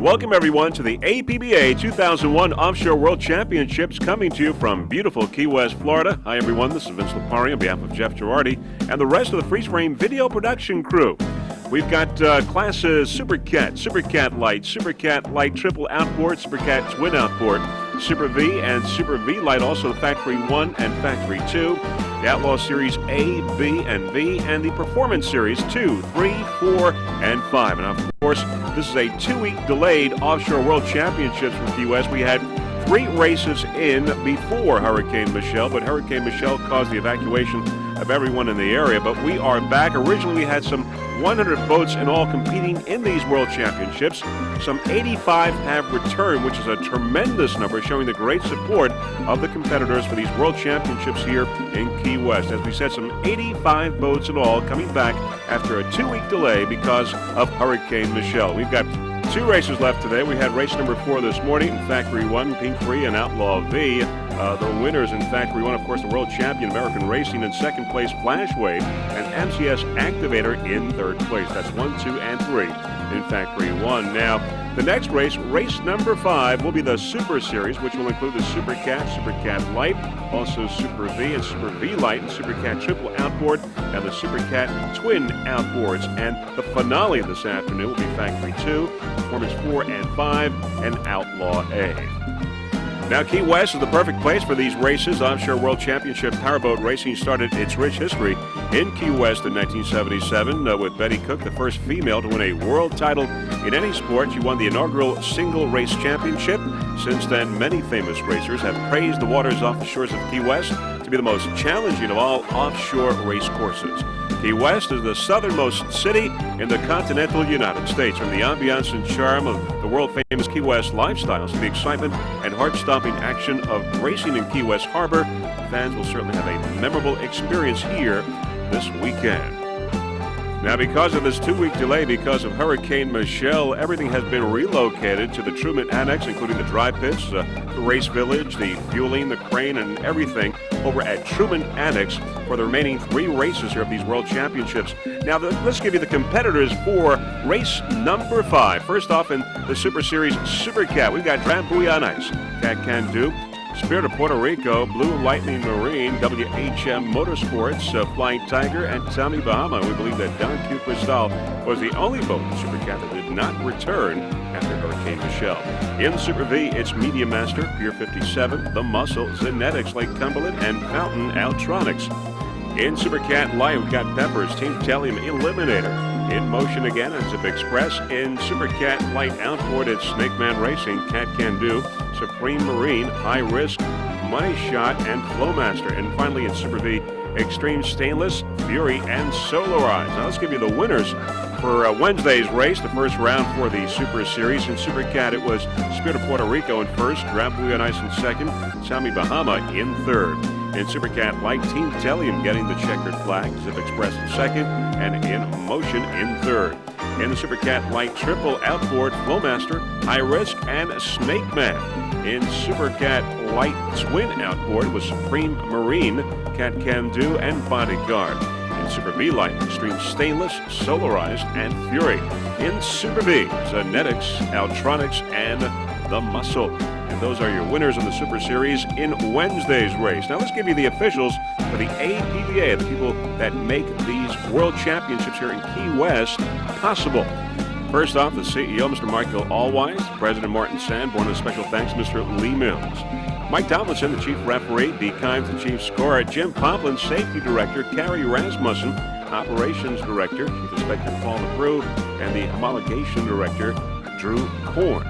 Welcome, everyone, to the APBA 2001 Offshore World Championships, coming to you from beautiful Key West, Florida. Hi, everyone. This is Vince Lipari on behalf of Jeff Girardi and the rest of the Freeze Frame video production crew. We've got classes Super Cat Light, Super Cat Light Triple Outboard, Super Cat Twin Outboard, Super V, and Super V Light, also the Factory 1 and Factory 2, the Outlaw Series A, B, and V, and the Performance Series 2, 3, 4, and 5. And of course, this is a 2-week delayed Offshore World Championships from Key West. We had 3 races in before Hurricane Michelle, but Hurricane Michelle caused the evacuation of everyone in the area. But we are back. Originally, we had some 100 boats in all competing in these World Championships. Some 85 have returned, which is a tremendous number, showing the great support of the competitors for these World Championships here in Key West. As we said, some 85 boats in all coming back after a 2-week delay because of Hurricane Michelle. We've got 2 races left today. We had race number 4 this morning, Factory 1, Pink 3, and Outlaw V. The winners in Factory 1, of course, the world champion American Racing, in second place Flash Wave, and MCS Activator in third place. That's 1, 2, and 3 in Factory 1. Now, the next race, race number 5, will be the Super Series, which will include the Super Cat Light, also Super V and Super V Light, and Super Cat Triple Outboard, and the Super Cat Twin Outboards. And the finale this afternoon will be Factory 2, Performance 4 and 5, and Outlaw A. Now, Key West is the perfect place for these races. Offshore World Championship powerboat racing started its rich history in Key West in 1977 with Betty Cook, the first female to win a world title in any sport. She won the inaugural single race championship. Since then, many famous racers have praised the waters off the shores of Key West to be the most challenging of all offshore race courses. Key West is the southernmost city in the continental United States. From the ambiance and charm of the world-famous Key West lifestyles to the excitement and heart-stopping action of racing in Key West Harbor, fans will certainly have a memorable experience here this weekend. Now, because of this 2-week delay because of Hurricane Michelle, everything has been relocated to the Truman Annex, including the dry pits, the race village, the fueling, the crane, and everything over at Truman Annex for the remaining 3 races here of these World Championships. Now, let's give you the competitors for race number 5. First off, in the Super Series Super Cat, we've got Drambuie on Ice, Cat Can Do, Spirit of Puerto Rico, Blue Lightning Marine, WHM Motorsports, Flying Tiger, and Tommy Bahama. We believe that Don Q. Cristal was the only boat in Super Cat that did not return after Hurricane Michelle. In Super V, it's Media Master, Pier 57, The Muscle, Zenetics, Lake Cumberland, and Fountain Altronics. In Super Cat Light, we've got Peppers, Team Telium, Eliminator. In motion again, it's Zip Express. In Super Cat Light Outboard, it's Snake Man Racing, Cat Can Do, Supreme Marine, High Risk, Money Shot, and Flowmaster. And finally, in Super V, Extreme Stainless, Fury, and Solarize. Now, let's give you the winners for Wednesday's race, the first round for the Super Series. In Super Cat, it was Spirit of Puerto Rico in first, Drambuie on Ice in second, Tommy Bahama in third. In Super Cat Light, Team Telium getting the checkered flag, Zip Express in second, and In Motion in third. In the Super Cat Light Triple Outboard, Flowmaster, High Risk, and Snake Man. In Super Cat Light Twin Outboard was Supreme Marine, Cat Can Do, and Bodyguard. In Super V Light, Extreme Stainless, Solarized, and Fury. In Super V, Zenetics, Altronics, and The Muscle. And those are your winners of the Super Series in Wednesday's race. Now let's give you the officials for the APBA, the people that make these World Championships here in Key West possible. First off, the CEO, Mr. Michael Allwise, President Martin Sanborn, and special thanks, Mr. Lee Mills. Mike Tomlinson, the Chief Referee, Dee Kimes, the Chief Scorer, Jim Poplin, Safety Director, Carrie Rasmussen, Operations Director, Chief Inspector Paul McGrew, and the Homologation Director, Drew Korn.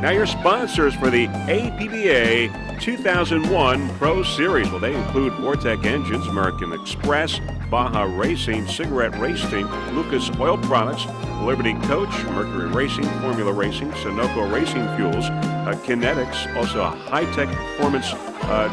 Now, your sponsors for the APBA 2001 Pro Series. Well, they include Vortec Engines, American Express, Baja Racing, Cigarette Race Team, Lucas Oil Products, Liberty Coach, Mercury Racing, Formula Racing, Sunoco Racing Fuels, Kinetics, also High-Tech Performance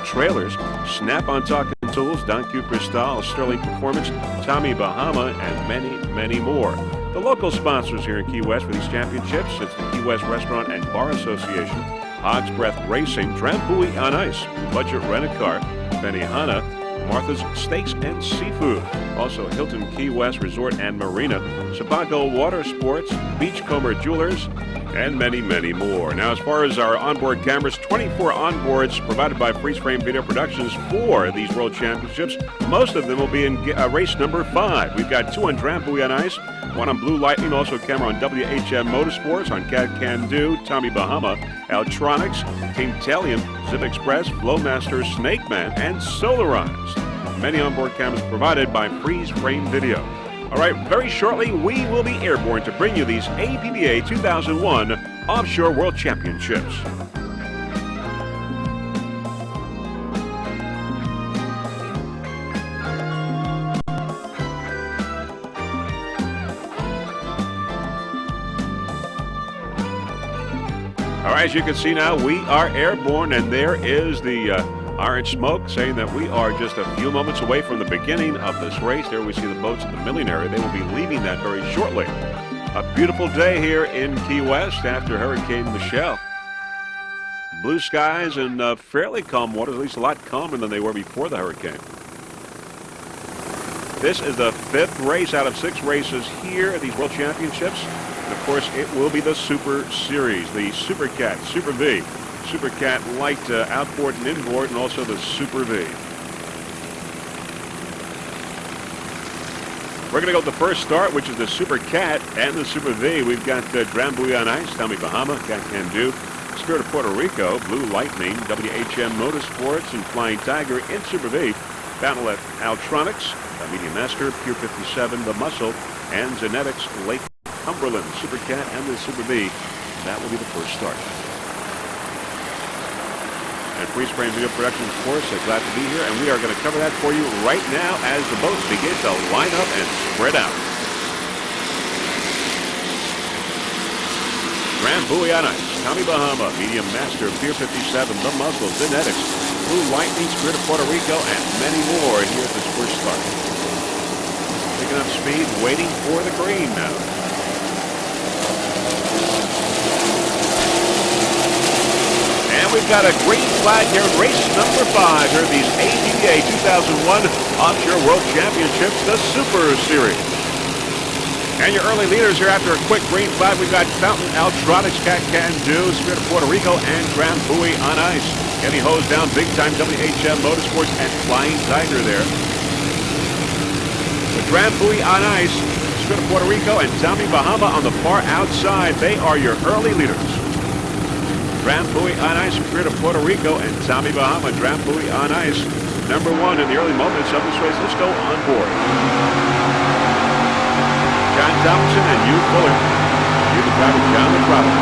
Trailers, Snap-on Talking Tools, Don Q. Cristal, Sterling Performance, Tommy Bahama, and many, many more. The local sponsors here in Key West for these championships, it's the Key West Restaurant and Bar Association, Hog's Breath Racing, Drambuie on Ice, Budget Rent-A-Car, Benihana, Martha's Steaks and Seafood. Also, Hilton Key West Resort and Marina, Sebago Water Sports, Beachcomber Jewelers, and many, many more. Now, as far as our onboard cameras, 24 onboards provided by Freeze Frame Video Productions for these World Championships. Most of them will be in race number 5. We've got 2 on Drambuie on Ice, 1 on Blue Lightning, also a camera on WHM Motorsports, on Cat Can Do, Tommy Bahama, Altronics, Team Talion, Zip Express, Flowmaster, Snake Man, and Solarized. Many onboard cameras provided by Freeze Frame Video. All right, very shortly, we will be airborne to bring you these APBA 2001 Offshore World Championships. All right, as you can see now, we are airborne, and there is the orange smoke saying that we are just a few moments away from the beginning of this race. There we see the boats in the milling area. They will be leaving that very shortly. A beautiful day here in Key West after Hurricane Michelle. Blue skies and fairly calm waters, at least a lot calmer than they were before the hurricane. This is the 5th race out of 6 races here at these World Championships. And of course, it will be the Super Series, the Super Cat, Super V. Super Cat Light outboard and inboard, and also the Super V. We're going to go with the first start, which is the Super Cat and the Super V. We've got Drambuie on Ice, Tommy Bahama, Cat Can Do, Spirit of Puerto Rico, Blue Lightning, WHM Motorsports, and Flying Tiger in Super V. Battle at Altronics, Medium Master, Pure 57, The Muscle, and Genetics Lake Cumberland. Super Cat and the Super V. That will be the first start. And Freeze Frame Video Productions, of course, glad to be here, and we are going to cover that for you right now as the boats begin to line up and spread out. Drambuie on Ice, Tommy Bahama, Medium Master, Pier 57, The Muscle, Genetics, Blue Lightning, Spirit of Puerto Rico, and many more here at this first start. Picking up speed, waiting for the green now. And we've got a green flag here, race number 5 here at these APBA 2001 Offshore World Championships, the Super Series. And your early leaders here after a quick green flag, we've got Fountain, Altronics, Cat Can Do, Spirit of Puerto Rico, and Drambuie on Ice. Getting hosed down big time, WHM Motorsports and Flying Tiger there. With Drambuie on Ice, Spirit of Puerto Rico, and Tommy Bahama on the far outside, they are your early leaders. Drambuie on Ice, Spirit of Puerto Rico, and Tommy Bahama. Drambuie on Ice, number 1 in the early moments of this race. Let's go on board. John Thompson and Hugh Fuller. Hugh the driver, John the throttle.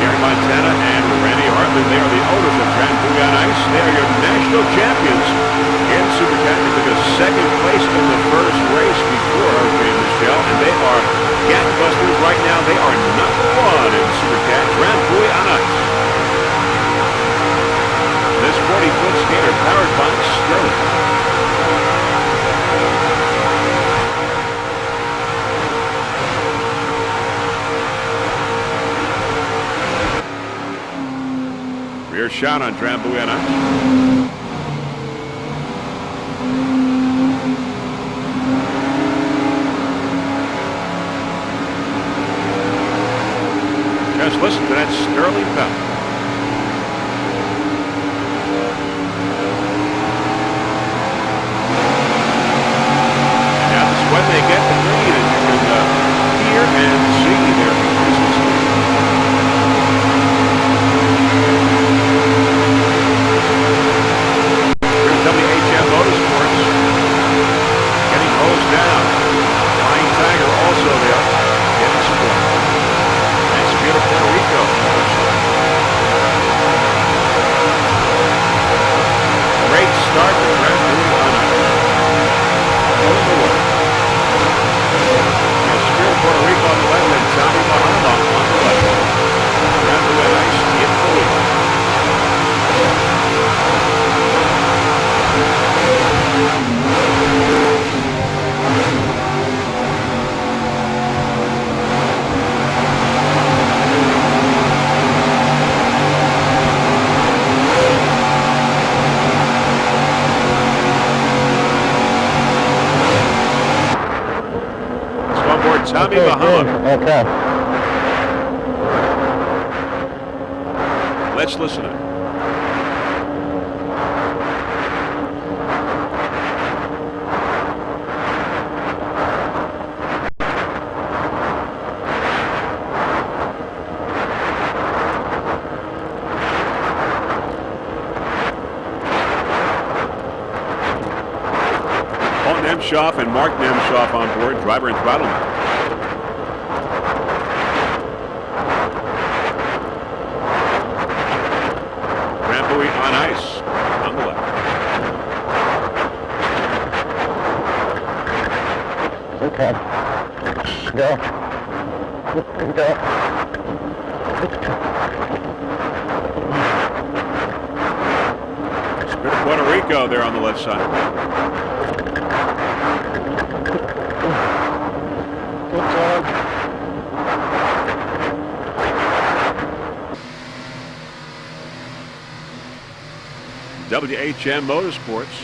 Gary Montana and Randy Hartman, they are the owners of Drambuie on Ice. They are your national champions in Super Cat. They took a 2nd place in the first race before Hurricane Michelle, and they are gangbusters right now. They are number 1 in Super Cat, Drambuie on Ice. This 40-foot skater powered by Sterling. Rear shot on Drambuie on Ice. Just listen to that Sterling power. Now this is when they get the lead, and you can hear and see their voices. Here's WHM Motorsports getting hosed down. Flying Tiger also there, getting support. That's Spirit of Puerto Rico. aboard Tommy Bahama. Okay. Let's listen in. Paul Nemshoff and Mark Nemshoff on board, driver and throttleman. Buoy on ice on the left. Okay. Go. Go. Spirit of Puerto Rico there on the left side. Good job. WHM Motorsports.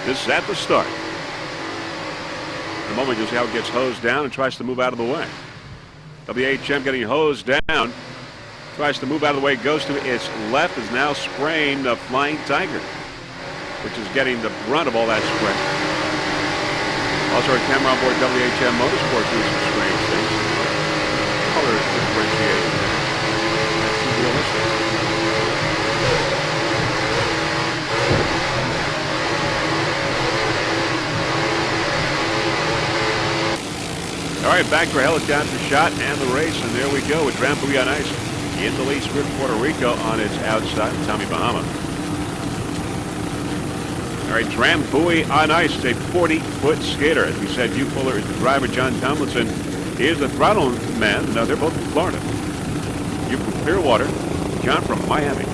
This is at the start. In a moment, you'll see how it gets hosed down and tries to move out of the way. WHM getting hosed down. Tries to move out of the way, goes to its left, is now spraying the Flying Tiger, which is getting the brunt of all that spray. Also, our camera on board WHM Motorsports doing some spraying things. Color differentiation. All right, back to our helicopter shot and the race, and there we go with Grand Buoy on ice in the lead. Spirit of Puerto Rico on its outside, Tommy Bahama. All right, Dram Buoy on ice is a 40-foot skater. As we said, Hugh Fuller is the driver. John Tomlinson is the throttle man. Now, they're both from Florida. Hugh from Clearwater, John from Miami.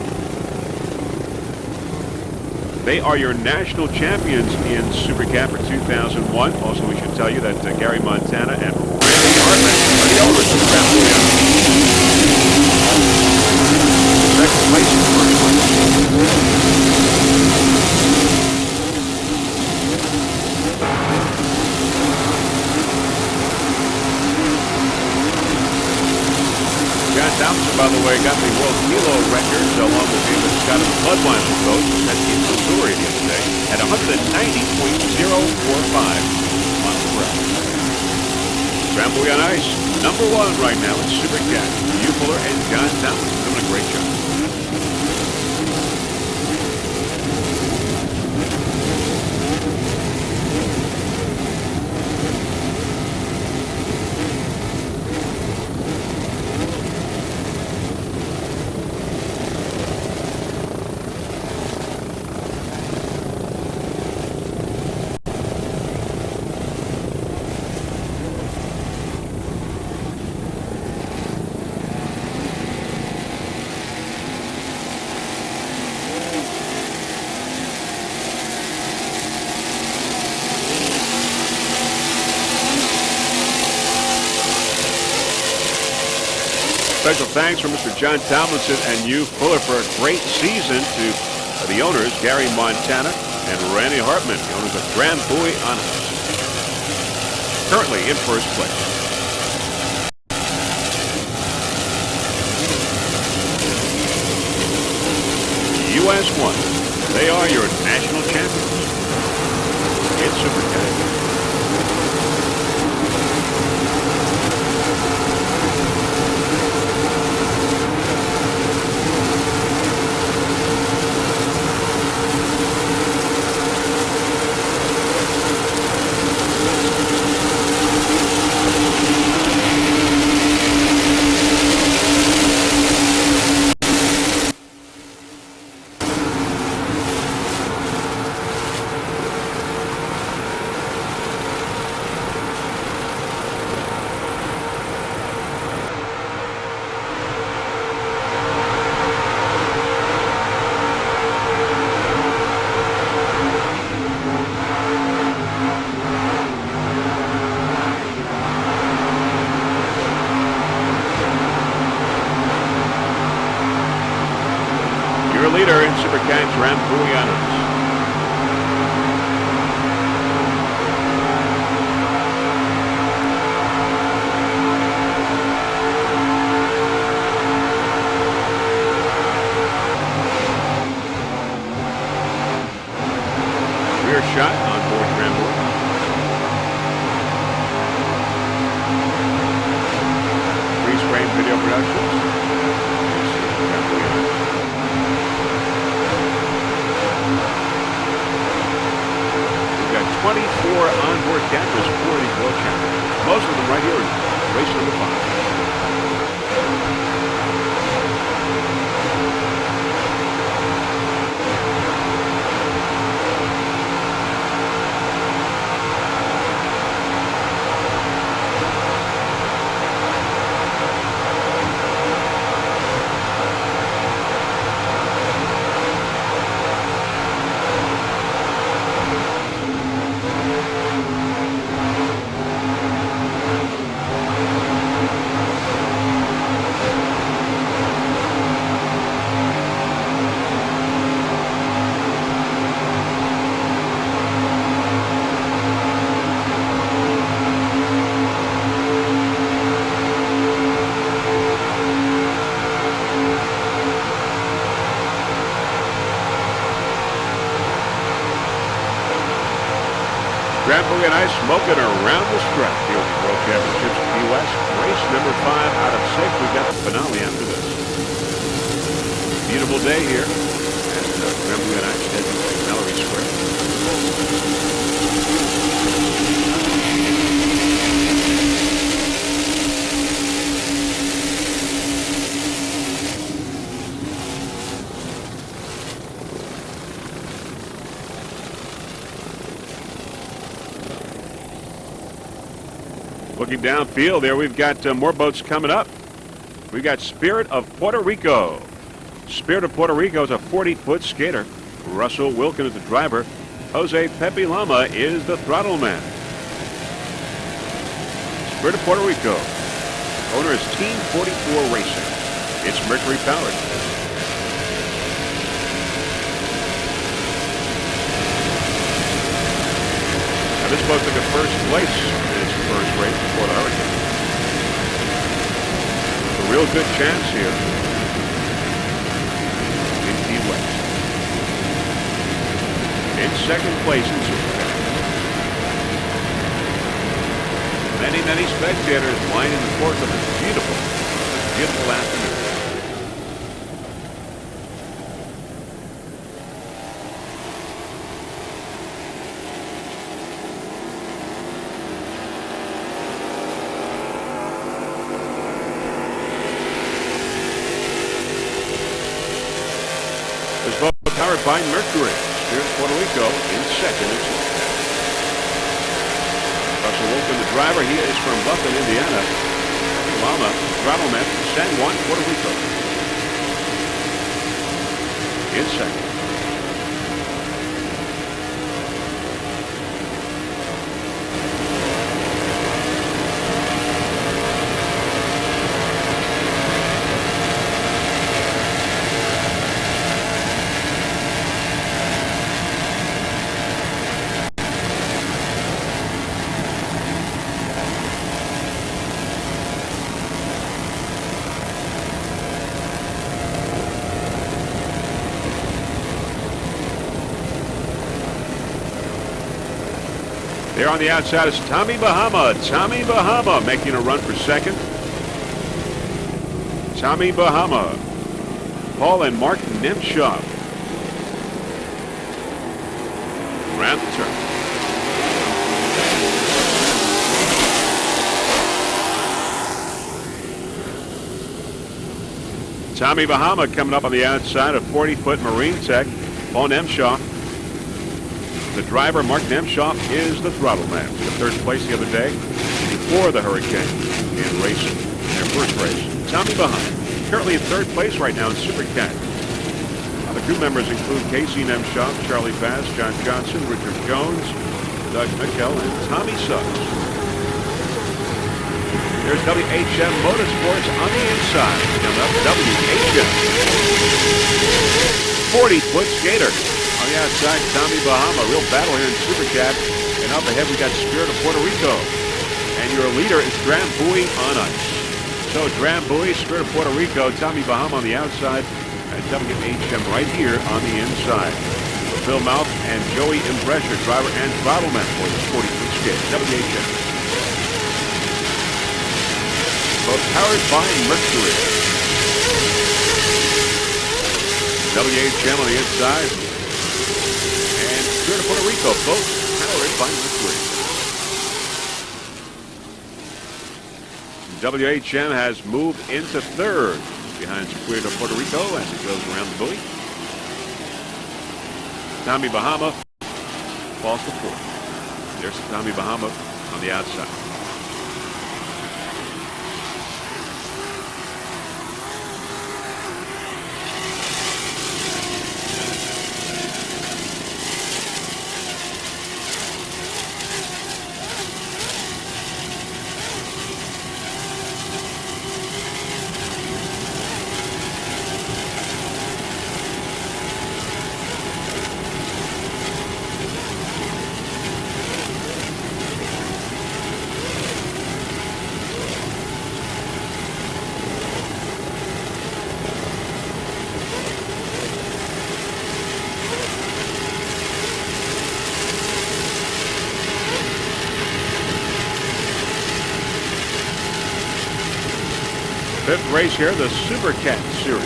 They are your national champions in Super Cat for 2001. Also, we should tell you that Gary Montana and Randy Hartman are the owners of Grand Buoy. Second place in the first one. John Thompson, by the way, got the world kilo record along with David Scott of the Bloodwine boat at in Missouri the other day at 190.045 on the ground. Grand Buoy on ice, number one right now in Super Cat. Hugh Fuller and John Thompson doing a great job. Special thanks from Mr. John Tomlinson and Hugh Fuller for a great season to the owners, Gary Montana and Randy Hartman, the owners of Grand Buoy on ice. Currently in first place. US 1. They are your national champions. It's Super Cat. Leader in Super Cat, Grand Buoy on ice. shot on board Scramble. Freeze frame video productions. We've got 24 onboard cameras for these world championships. Most of them right here in race number 5. Scramble and ice smoking around the stretch here at the World Championships in Key West. Race number 5 out of 6. We've got the finale after this. Beautiful day here at Scramble and ice heading to Mallory Square. Looking downfield there, we've got more boats coming up. We've got Spirit of Puerto Rico. Spirit of Puerto Rico is a 40-foot skater. Russell Wilkin is the driver. Jose Pepe Lama is the throttle man. Spirit of Puerto Rico. Owner is Team 44 Racing. It's Mercury powered. Now this boat took a first place in its first race before the hurricane. A real good chance here in Key West. In second place in Superbad. Many spectators lining the course of this beautiful afternoon. This boat powered by Mercury. Spirit of Puerto Rico in second. Russell Wilkin, the driver, he is from Buffalo, Indiana. Lama, Rattleman, San Juan, Puerto Rico. In second. There on the outside is Tommy Bahama. Tommy Bahama making a run for second. Tommy Bahama. Paul and Mark Nemshov. Around the turn. Tommy Bahama coming up on the outside of 40-foot Marine Tech. Paul Nemshov. The driver, Mark Nemshov, is the throttle man. The third place the other day before the hurricane in racing. Their first race. Tommy Bahama, currently in third place right now in Super Cat. The crew members include Casey Nemshov, Charlie Bass, John Johnson, Richard Jones, Doug Mitchell, and Tommy Suggs. There's WHM Motorsports on the inside. Coming up, WHM. 40-foot skater. On the outside, Tommy Bahama. Real battle here in Super Cat. And up ahead, we got Spirit of Puerto Rico. And your leader is Drambuie on ice. So Drambuie, Spirit of Puerto Rico, Tommy Bahama on the outside, and WHM right here on the inside. Phil Mouth and Joey Impressor, driver and throttleman for the 40-foot skid. WHM. Boat powered by Mercury. WHM on the inside. And Spirit of Puerto Rico, both powered by Mercury. WHM has moved into third behind Spirit of Puerto Rico as it goes around the buoy. Tommy Bahama falls to fourth. There's Tommy Bahama on the outside. Fifth race here, the Super Cat Series.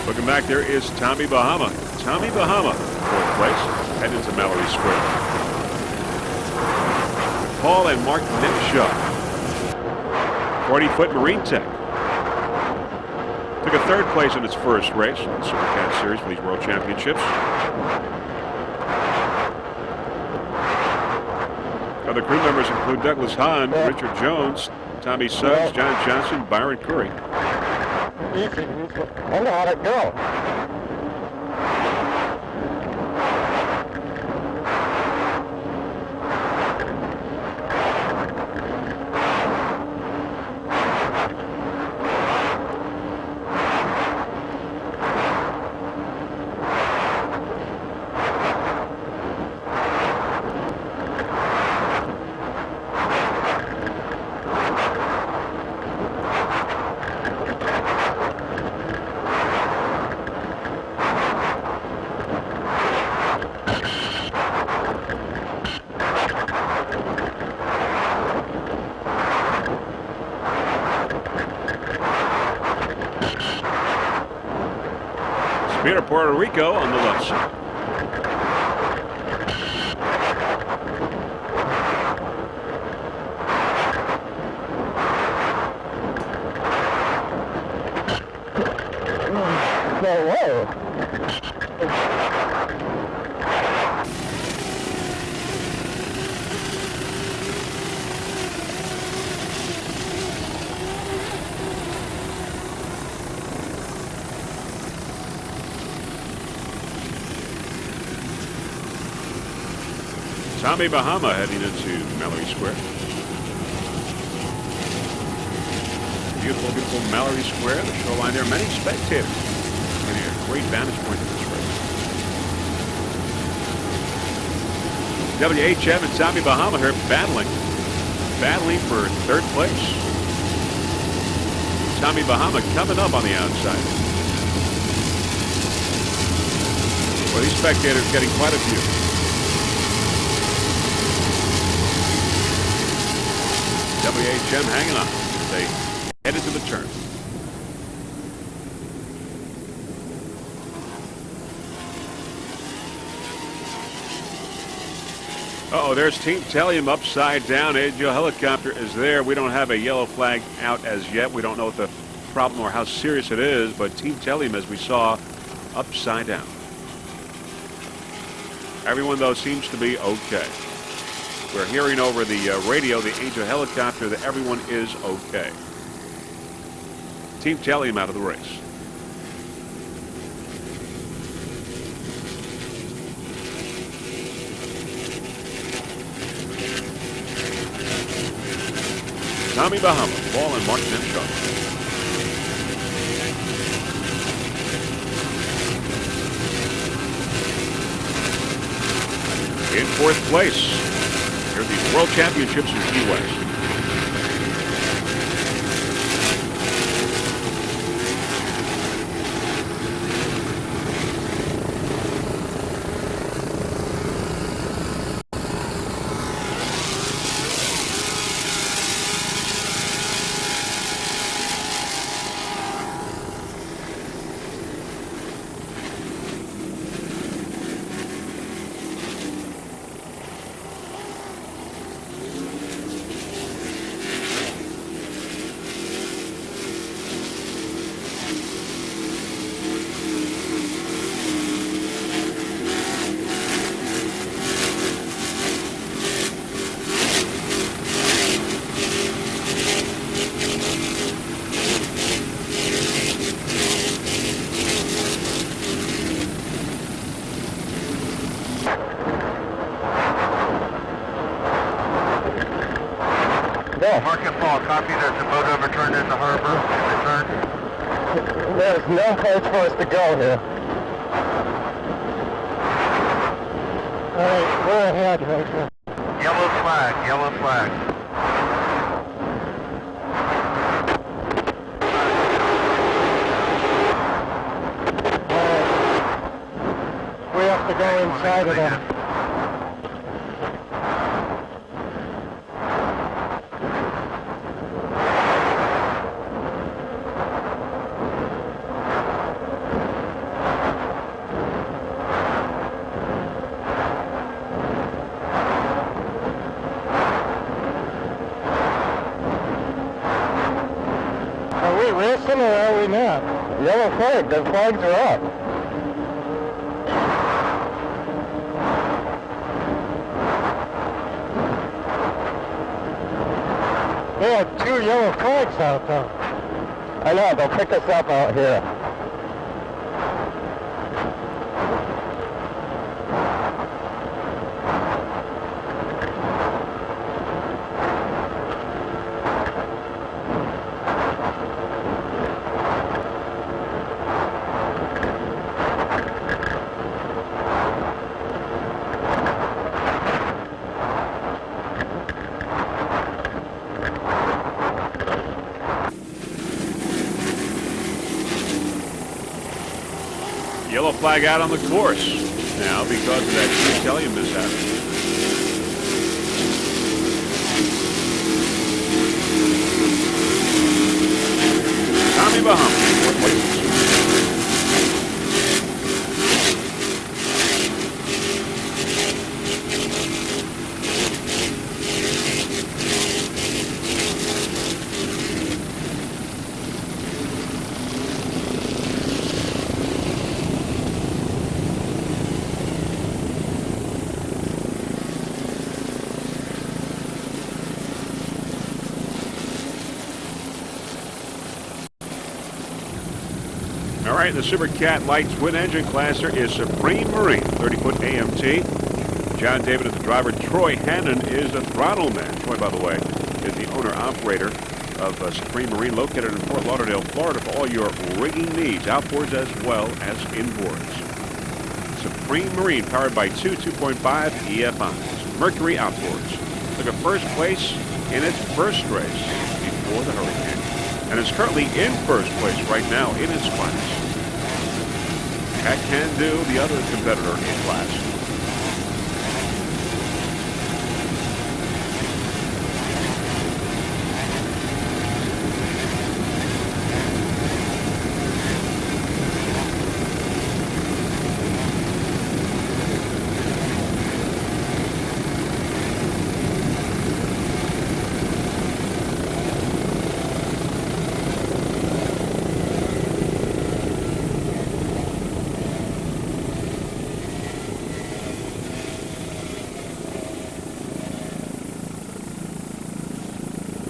Looking back, there is Tommy Bahama. Tommy Bahama, fourth place. Headed to Mallory Square. Paul and Mark Nemshaw. 40-foot Marine Tech. Took a third place in its first race in the Super Cat Series for these World Championships. Other crew members include Douglas Hahn, Richard Jones, Tommy Suggs, John Johnson, Byron Curry. Easy. I know how to go. Spirit of Puerto Rico on the left side. No way. Tommy Bahama heading into Mallory Square. Beautiful, beautiful Mallory Square. The shoreline there. Many spectators. Getting a great vantage point of this race. WHM and Tommy Bahama here battling for third place. Tommy Bahama coming up on the outside. Well, these spectators getting quite a view. WHM hanging on as they head into the turn. Uh-oh, there's Team Telium upside down. Angel Helicopter is there. We don't have a yellow flag out as yet. We don't know what the problem or how serious it is, but Team Telium, as we saw, upside down. Everyone, though, seems to be okay. We're hearing over the radio, the Angel Helicopter, that everyone is okay. Team Telium out of the race. Tommy Tommy Bahama, Paul and Martin M. Shaw. In fourth place, here are the World Championships in Key West. Market Paul, copy. There's a boat overturned in the harbor. Return. There's no place for us to go here. All right, we're ahead right now. Yellow flag, yellow flag. All right. We have to go inside of them. Racing or are we not? Yellow flag, the flags are up. They have 2 yellow flags out though. I know, they'll pick us up out here. Yellow flag out on the course now because of that Italian mishap. Tommy Bahama, fourth place. All right, the Super Cat Light Twin Engine Classer is Supreme Marine, 30-foot AMT. John David is the driver. Troy Hannon is the throttle man. Troy, by the way, is the owner-operator of Supreme Marine, located in Fort Lauderdale, Florida, for all your rigging needs, outboards as well as inboards. Supreme Marine, powered by two 2.5 EFIs. Mercury Outboards took a first place in its first race before the hurricane, and is currently in first place right now in its class. Cat Can Do, the other competitor in class.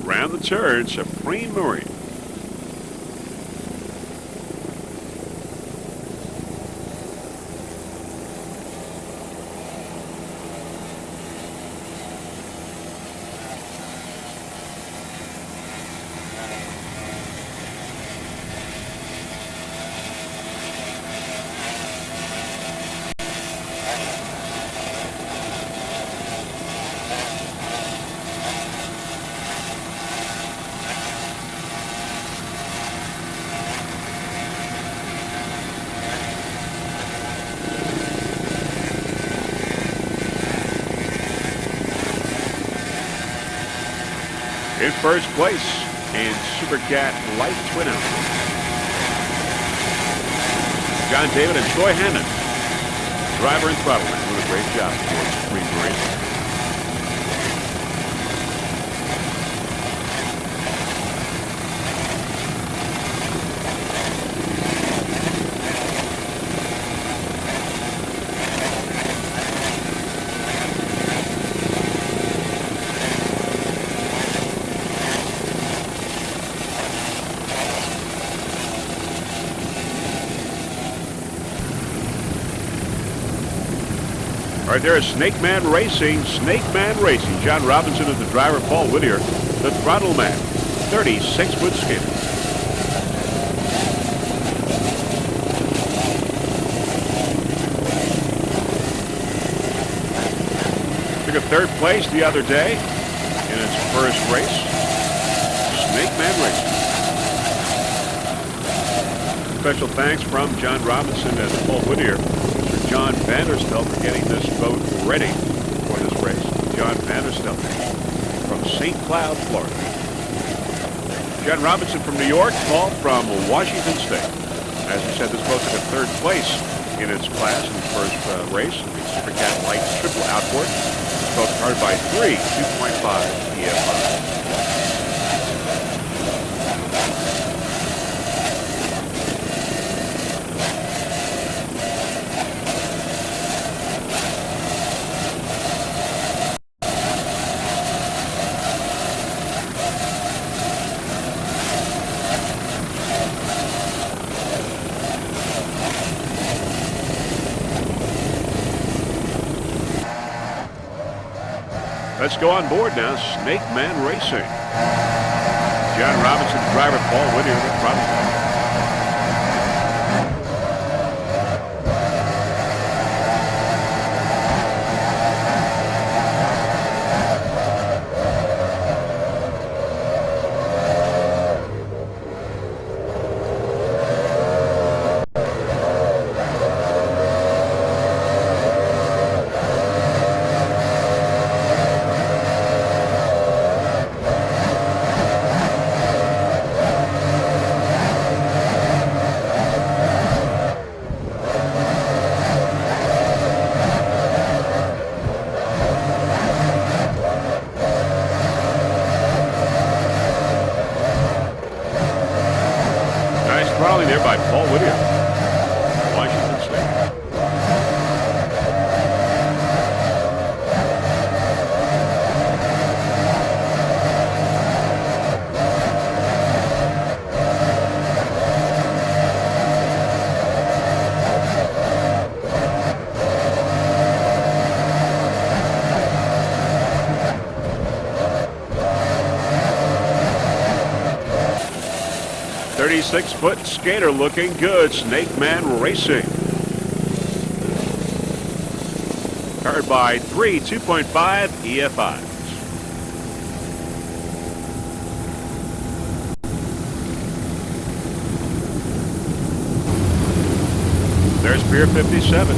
Around the turn, Supreme Marine. in first place in Super Cat Light Twin Out. John David and Troy Hannon, driver and throttle man, doing a great job for Supreme Marine. All right, there is Snake Man Racing. Snake Man Racing. John Robinson is the driver. Paul Whittier, the throttle man. 36-foot skater. Took a third place the other day in its first race. Snake Man Racing. Special thanks from John Robinson and Paul Whittier. John Vanderstelt for getting this boat ready for this race. John Vanderstelt from St. Cloud, Florida. John Robinson from New York, Paul from Washington State. As we said, this boat took a third place in its class in the first race, the Super Cat Light Triple Outboard. This boat powered by 3 2.5 EFI. Let's go on board now. Snake Man Racing. John Robinson, driver. Paul Whittier, the throttle man. Throttling there by Paul Whittier, Washington State. Six-foot skater looking good. Snake Man Racing. Powered by 3 2.5 EFIs. There's Pier 57.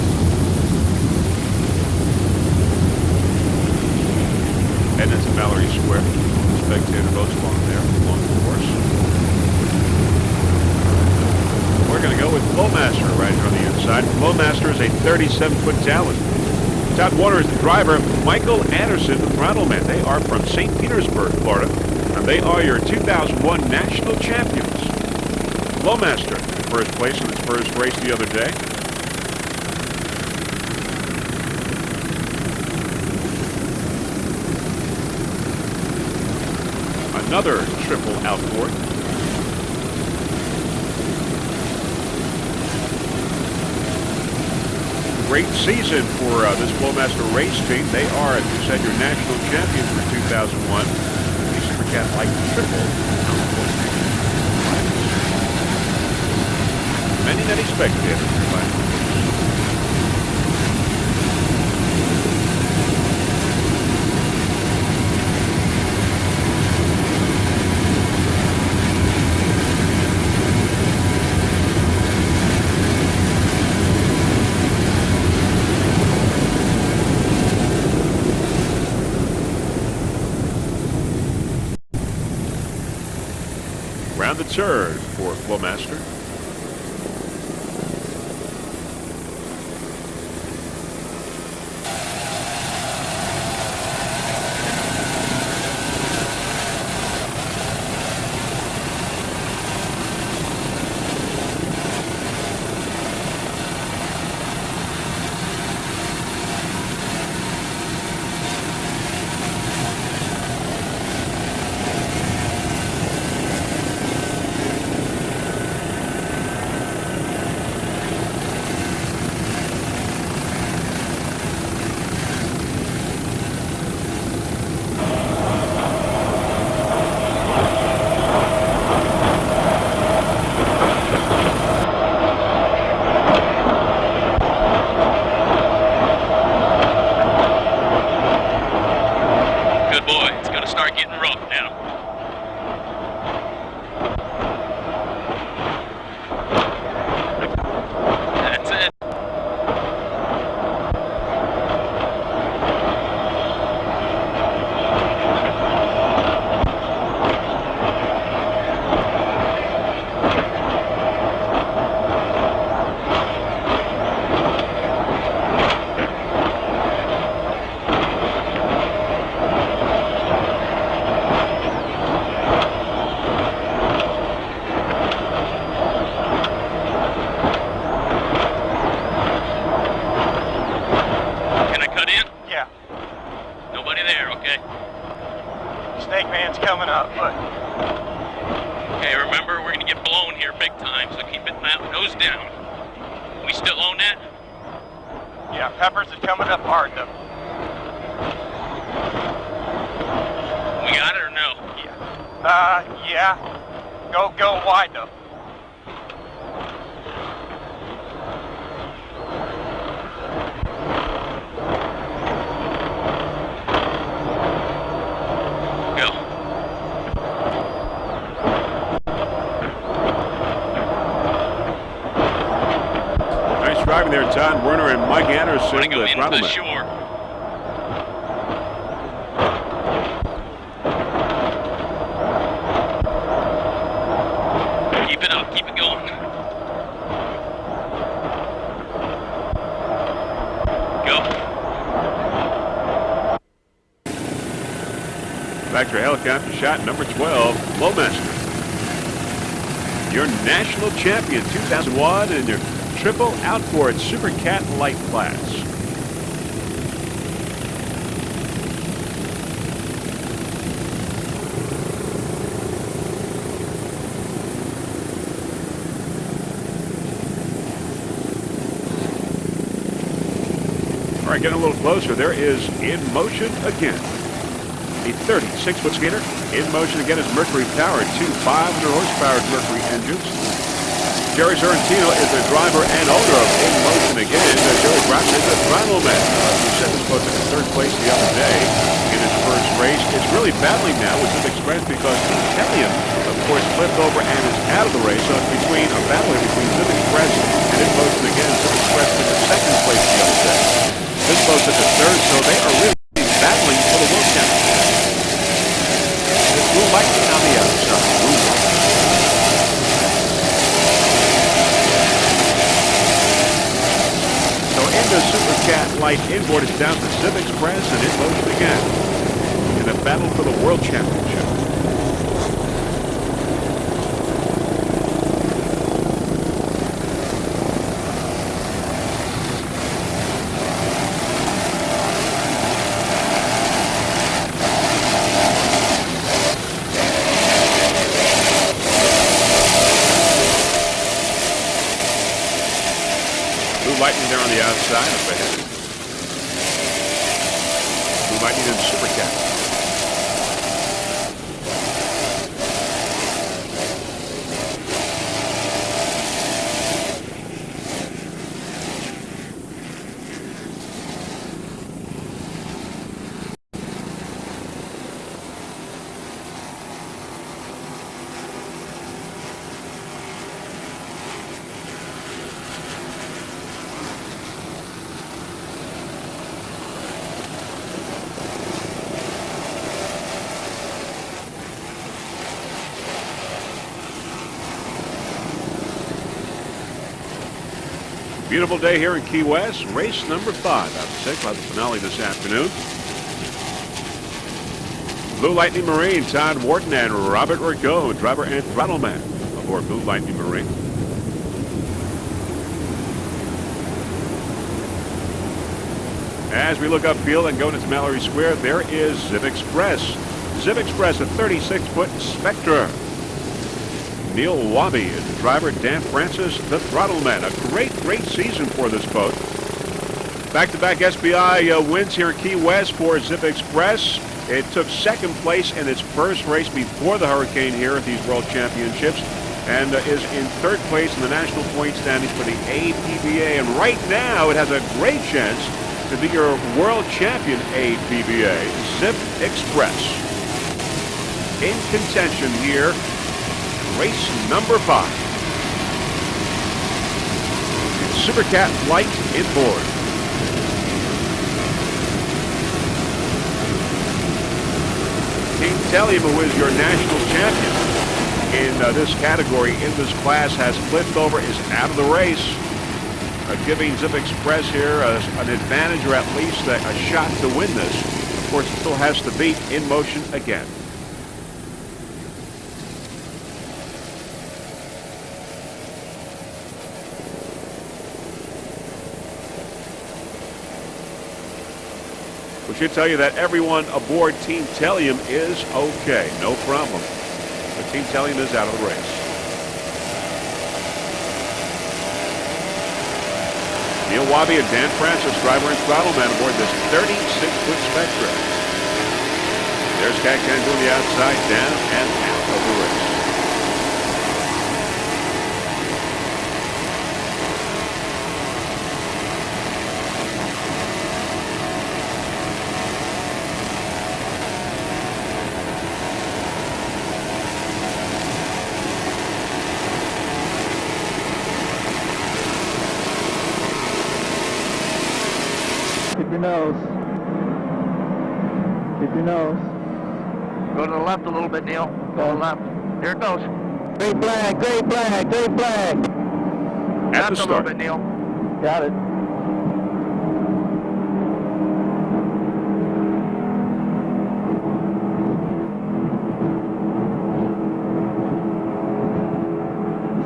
And it's Mallory Square. Spectator boats along there, along the course. We're going to go with Flowmaster right here on the inside. Flowmaster is a 37-foot talent. Todd Warner is the driver. Michael Anderson, the throttle man. They are from St. Petersburg, Florida, and they are your 2001 national champions. Flowmaster, first place in its first race the other day. Another triple outboard. Great season for this Flowmaster race team. They are, as you said, your national champions for 2001. The Super Cat Light Triple. Many spectators. turn for Flowmaster. Coming up, but... Okay, remember, we're gonna get blown here big time, so keep it nose down. We still own that? Yeah, Peppers is coming up hard, though. We got it or no? Yeah. Yeah. Go wide, though. Driving there, Todd Werner and Mike Anderson with throttle the shore. Keep it up, keep it going. Go. Factory helicopter shot number 12, Flowmaster. Your national champion, 2,000 watt, and your triple outboard Super Cat Light class. All right, getting a little closer. There is In Motion again. The 36-foot skater. In motion again is Mercury powered, two 500 horsepower Mercury engines. Jerry Sorrentino is the driver and owner of In Motion again. Joey Brown is the throttle man. He set this boat in third place the other day in his first race. It's really battling now with Civic Express because Italian, of course, flipped over and is out of the race. So it's between a battle between Civic Express and In Motion again. Civic Express took the second place the other day. This boat took the third, so they are really battling for the world championship. It's Blue Lightning on the outside. Blue Lightning. The Super Cat Light inboard is down to Civic Express and In Motion again in a battle for the World Championship. Blue Lightning there on the outside up ahead. Blue Lightning and Super Cat. Beautiful day here in Key West. Race number 5 out of 6. We'll have the finale this afternoon. Blue Lightning Marine, Todd Wharton and Robert Rico, driver and throttle man aboard Blue Lightning Marine. As we look upfield and go into Mallory Square, there is Zip Express. Zip Express, a 36-foot Spectra. Neil Wabi is the driver, Dan Francis, the throttle man. A great season for this boat. Back-to-back SBI wins here in Key West for Zip Express. It took second place in its first race before the hurricane here at these World Championships and is in third place in the national point standings for the APBA. And right now it has a great chance to be your world champion APBA. Zip Express in contention here. Race number 5. Supercat Light inboard. Team Tellium, who is your national champion in this category, in this class, has flipped over, is out of the race, giving Zip Express here an advantage, or at least a shot to win this. Of course, it still has to beat In Motion again. We should tell you that everyone aboard Team Tellium is okay. No problem. But Team Tellium is out of the race. Neil Wabi and Dan Francis, driver and throttle man aboard this 36-foot Spectra. There's Cat Cantu on the outside, down and out of the race. Keep your nose. Keep your nose. Go to the left a little bit, Neil. Go to the left. Here it goes. Great flag, great flag, great flag. At the Left a little start. bit, Neil. Got it.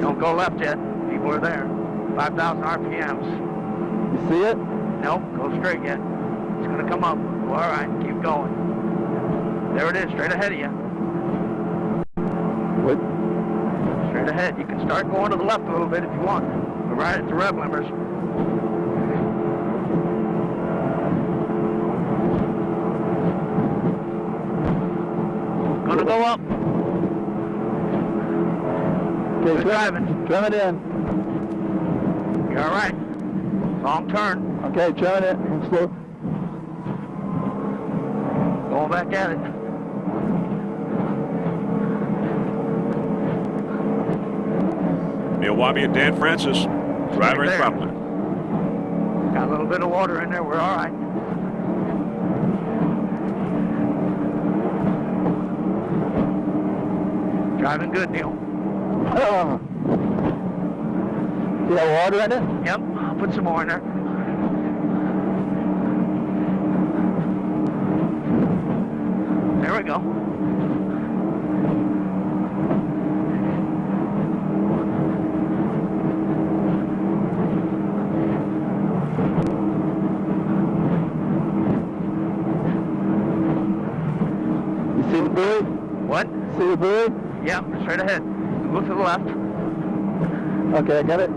Don't go left yet. People are there. 5,000 RPMs. You see it? Nope, go straight yet. It's going to come up. All right, keep going. There it is, straight ahead of you. What? Straight ahead. You can start going to the left a little bit if you want. But right at the rev limiters. Gonna go up. Okay, Good driving. Trim it in. You're all right. Long turn. Okay, trim it in. Slow. Going back at it. Neil Wabi and Dan Francis, driver and there. throttle man. Got a little bit of water in there. We're all right. Driving good, Neil. Oh. You got water in it? Yep. I'll put some more in there. There we go. You see the buoy? What? See the buoy? Yep, straight ahead. Look to the left. Okay, I got it.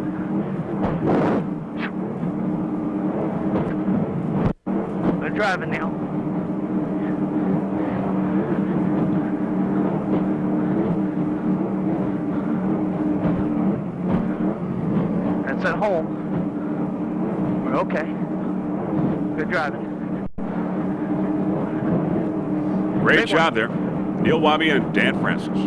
Good driving, Neil. That's at home. We're okay. Good driving. Great Big job there. Neil Wabi and Dan Francis.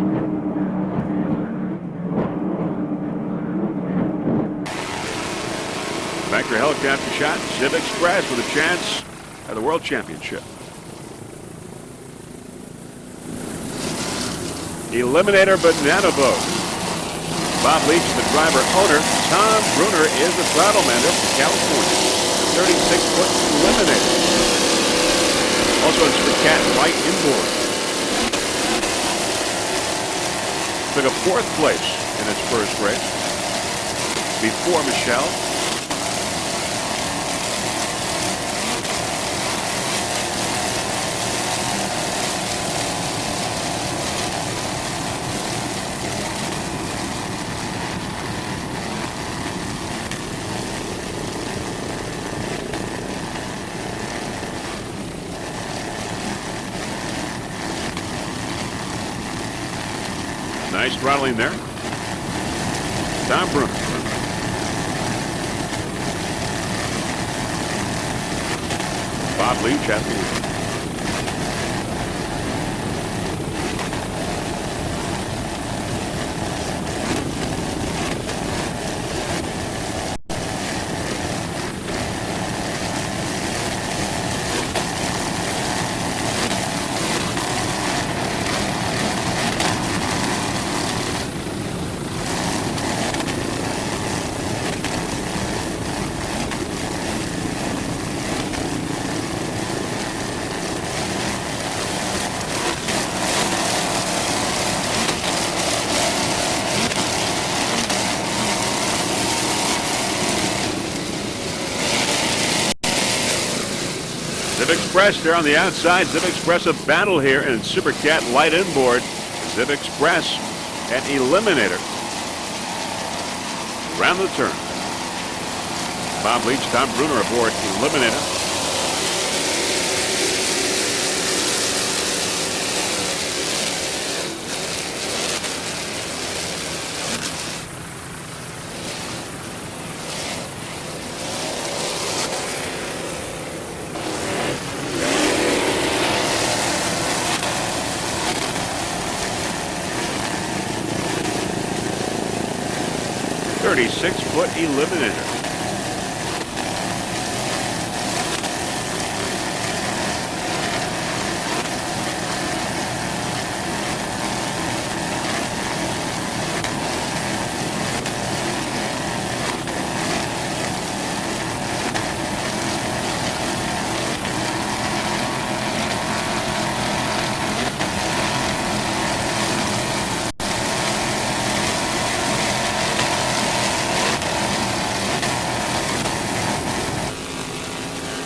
Vector helicopter shot. Zip Express with a chance at the World Championship. Eliminator Banana Boat. Bob Leach, the driver owner. Tom Bruner is the throttle man from California. The 36-foot eliminator. Also in Super Cat Light Inboard. Took a 4th place in its first race. Before Michelle. Nice throttling there. Tom Bruner. Bob Leach at the wheel. Zip Express there on the outside. Zip Express a battle here in Super Cat Light Inboard. Zip Express at Eliminator. Around the turn. Bob Leach, Tom Bruner aboard Eliminator. Six-foot Eliminator.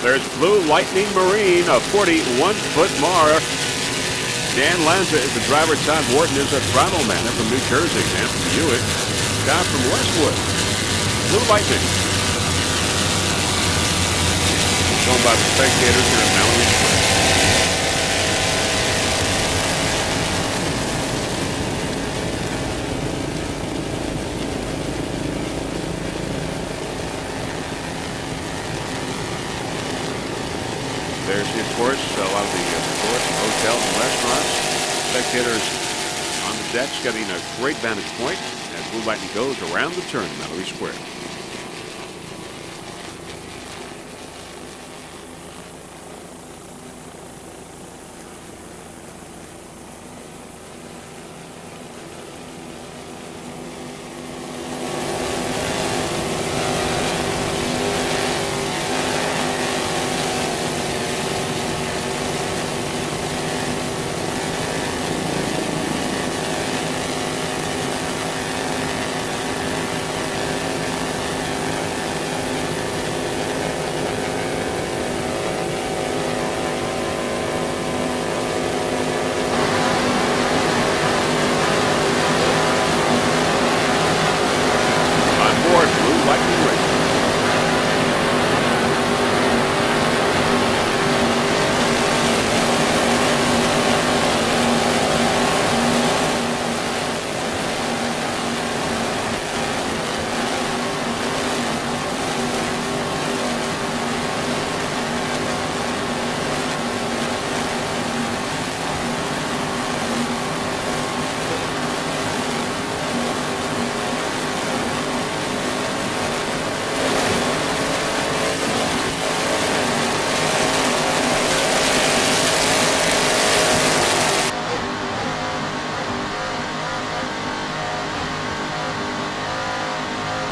There's Blue Lightning Marine, a 41-foot mar. Dan Lanza is the driver. Todd Wharton is a throttle man from New Jersey. Anthony Hewitt, Scott from Westwood. Blue Lightning. Shown by the spectators here at Mallory Square. There's, of course, a lot of the resorts, hotels, and restaurants. Spectators on the decks getting a great vantage point as Blue Lightning goes around the turn in Mallory Square.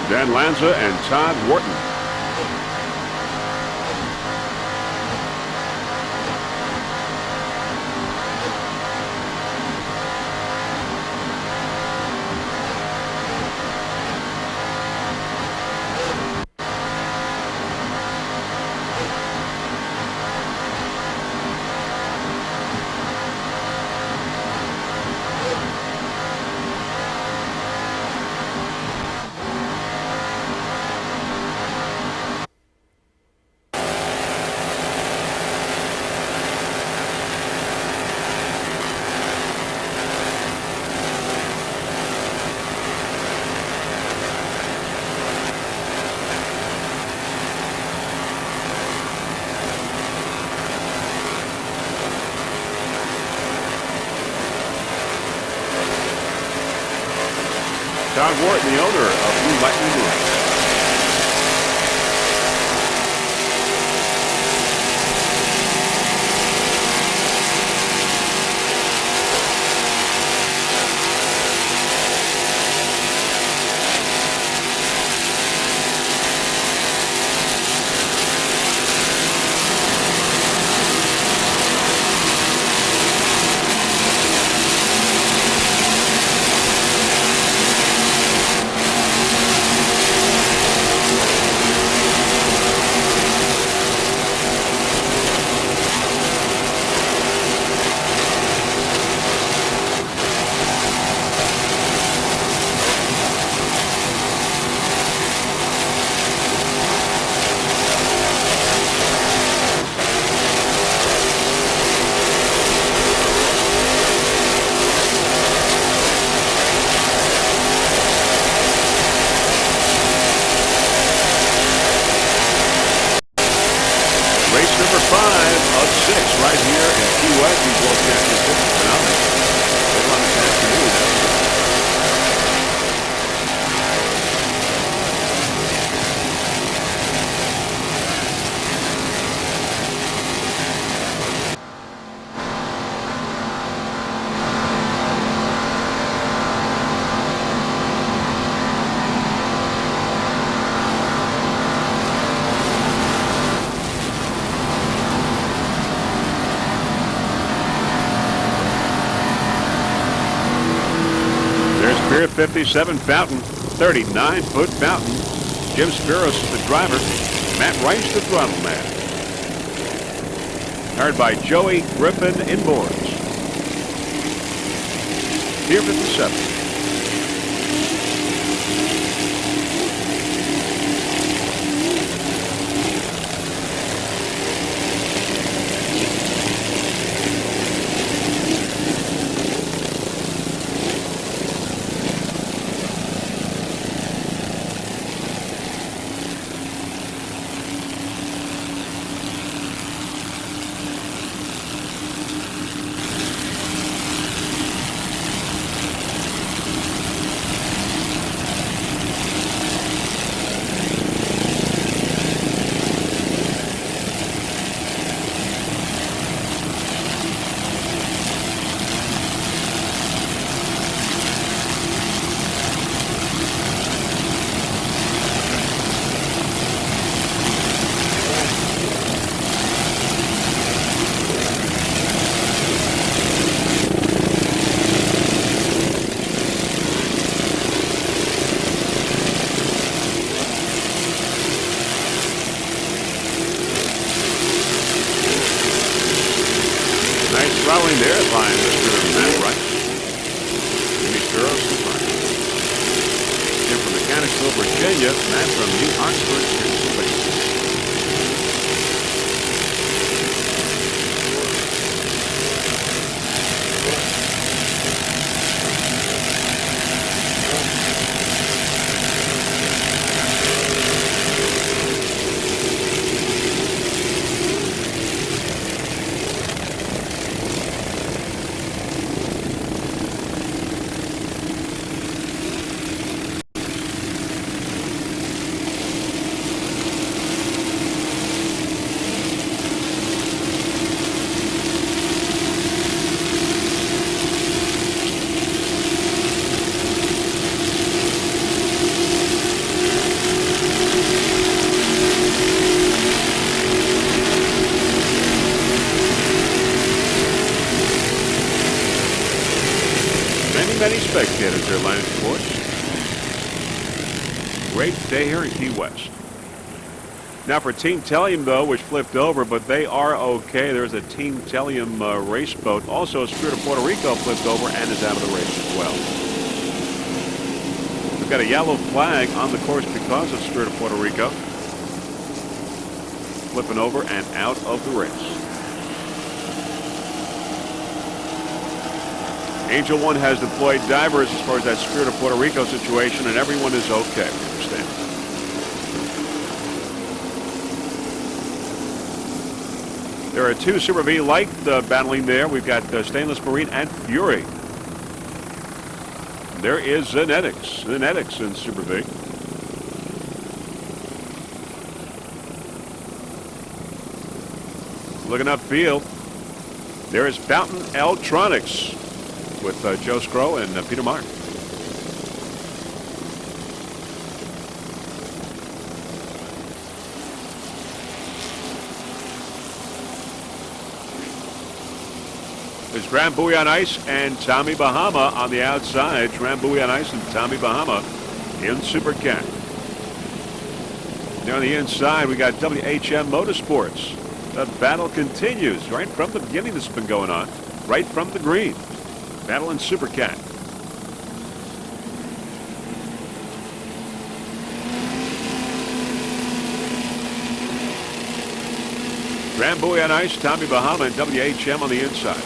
Dan Lanza and Todd Wharton. Todd Wharton, the owner of Blue Lightning Moves. Race number 5 of 6 right here in Key West World Championship finale. Later on this afternoon. Pier 57 fountain, 39-foot fountain. Jim Spiros, the driver. Matt Rice, the throttle man. Powered by Joey Griffin inboards. Pier 57. Throttling there by Mr. Matt Rice. Jimmy Spiros is right. Jim from Mechanicsville, Virginia. Matt from New Oxford, Pennsylvania. ahead as their line of course. Great day here in Key West. Now for Team Tellium, though, which flipped over, but they are okay. There's a Team Tellium race boat. Also, Spirit of Puerto Rico flipped over and is out of the race as well. We've got a yellow flag on the course because of Spirit of Puerto Rico. Flipping over and out of the race. Angel One has deployed divers as far as that Spirit of Puerto Rico situation, and everyone is okay, we understand. There are two Super V light battling there. We've got Stainless Marine and Fury. There is Zenetics in Super V. Looking upfield, there is Fountain Electronics with Joe Scrow and Peter Martin. There's Grand Buoy on Ice and Tommy Bahama on the outside. Grand Buoy on Ice and Tommy Bahama in Super Cat. There on the inside, we got WHM Motorsports. The battle continues right from the beginning. This has been going on right from the green. Battle in Super Cat. Grand Buoy on Ice, Tommy Bahama, and WHM on the inside.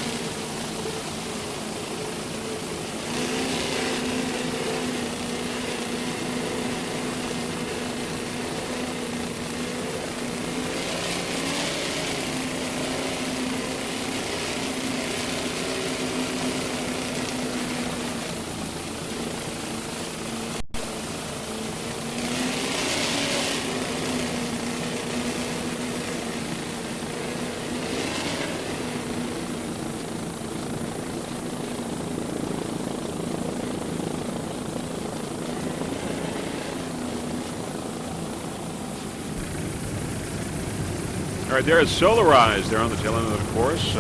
All right, there is Solarize. They're on the tail end of the course.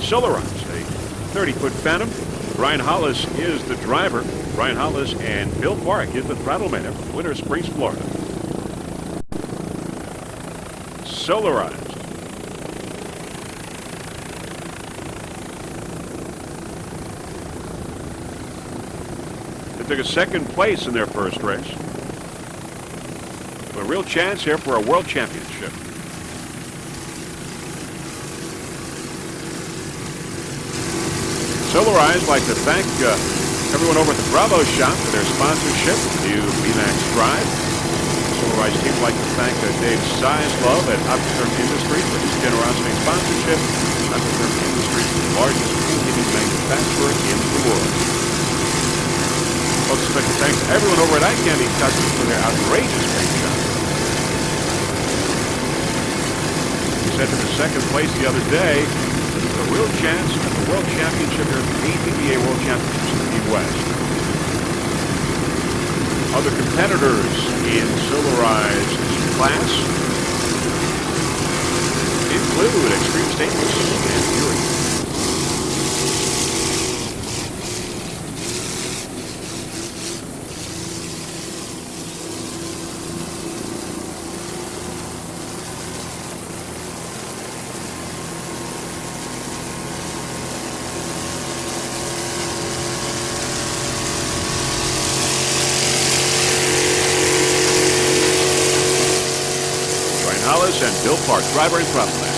Solarize, a 30-foot Phantom. Brian Hollis is the driver. Brian Hollis and Bill Park is the throttle man at Winter Springs, Florida. Solarize. They took a second place in their first race. A real chance here for a world championship. Solarize would like to thank everyone over at the Bravo Shop for their sponsorship of the new VMAX Drive. Solarize team would like to thank Dave Sizlove at Upturn Industries for his generosity and sponsorship. Upturn Industries is the largest pool heating manufacturer in the world. Folks, I'd like to thank everyone over at Eye Candy Customs for their outrageous paint job. We said to the second place the other day. A real chance at the World Championship here at the APBA World Championships in the Key West. Other competitors in Solarize's class include Extreme Stainless and Fury. Hollis and Bill Park, driver and throttle man.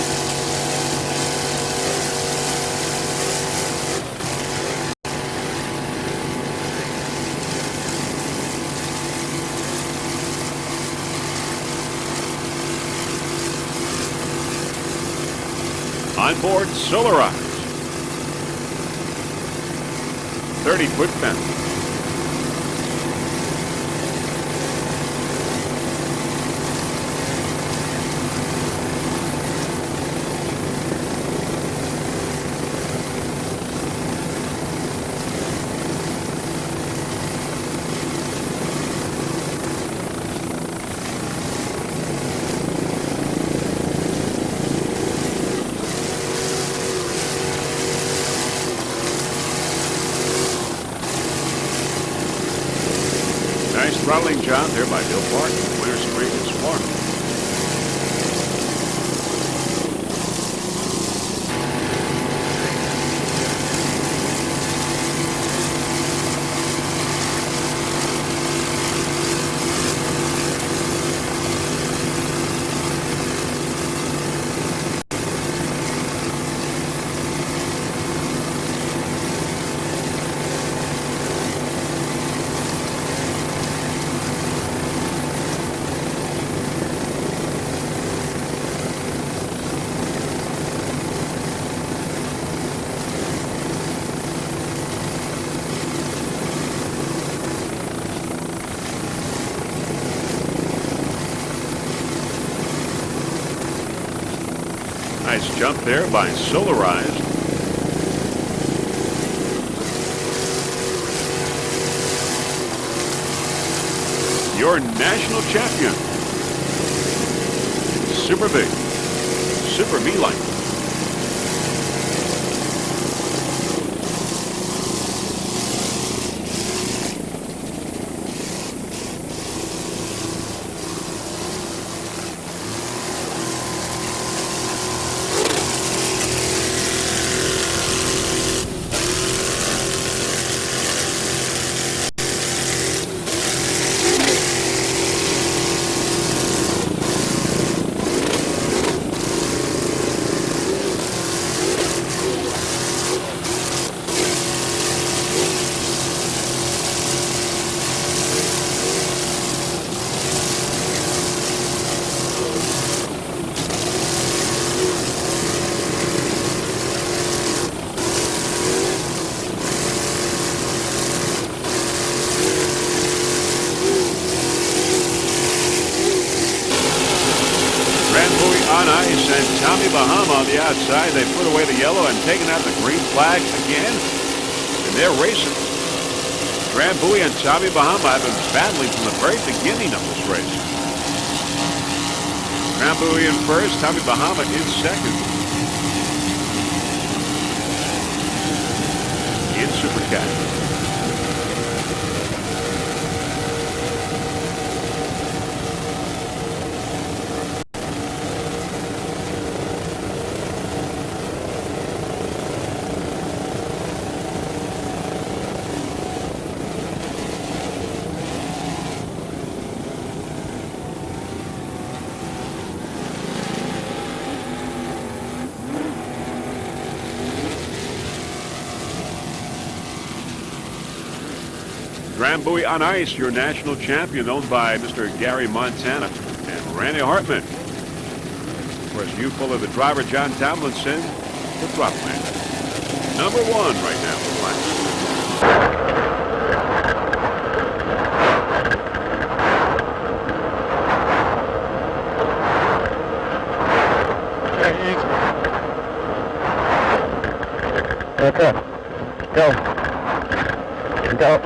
On board Solarize. 30-foot Phantom. there by Bill Clark, Winter Springs, Florida. Nice jump there by Solarized. Your national champion, Super V, Super V-Light. On ice, and Tommy Bahama on the outside. They put away the yellow and taken out the green flag again, and they're racing. Drambuie and Tommy Bahama have been battling from the very beginning of this race. Drambuie in first, Tommy Bahama in second. In Supercat. Drambuie on ice, your national champion, owned by Mr. Gary Montana and Randy Hartman. Of course, you follow the driver, John Tomlinson, the drop man. Number one right now for class. Okay. Go. Go.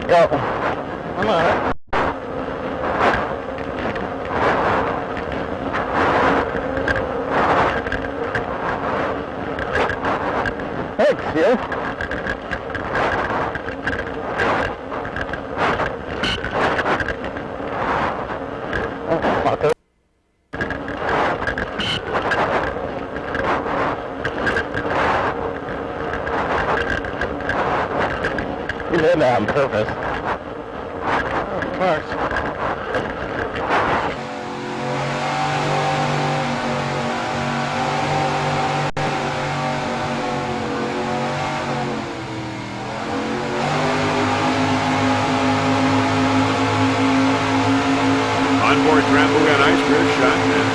Go. Come on. Thanks, yeah. Oh, fucker. You did that on purpose. Of course. Onboard Drambuie on ice, rear shot, and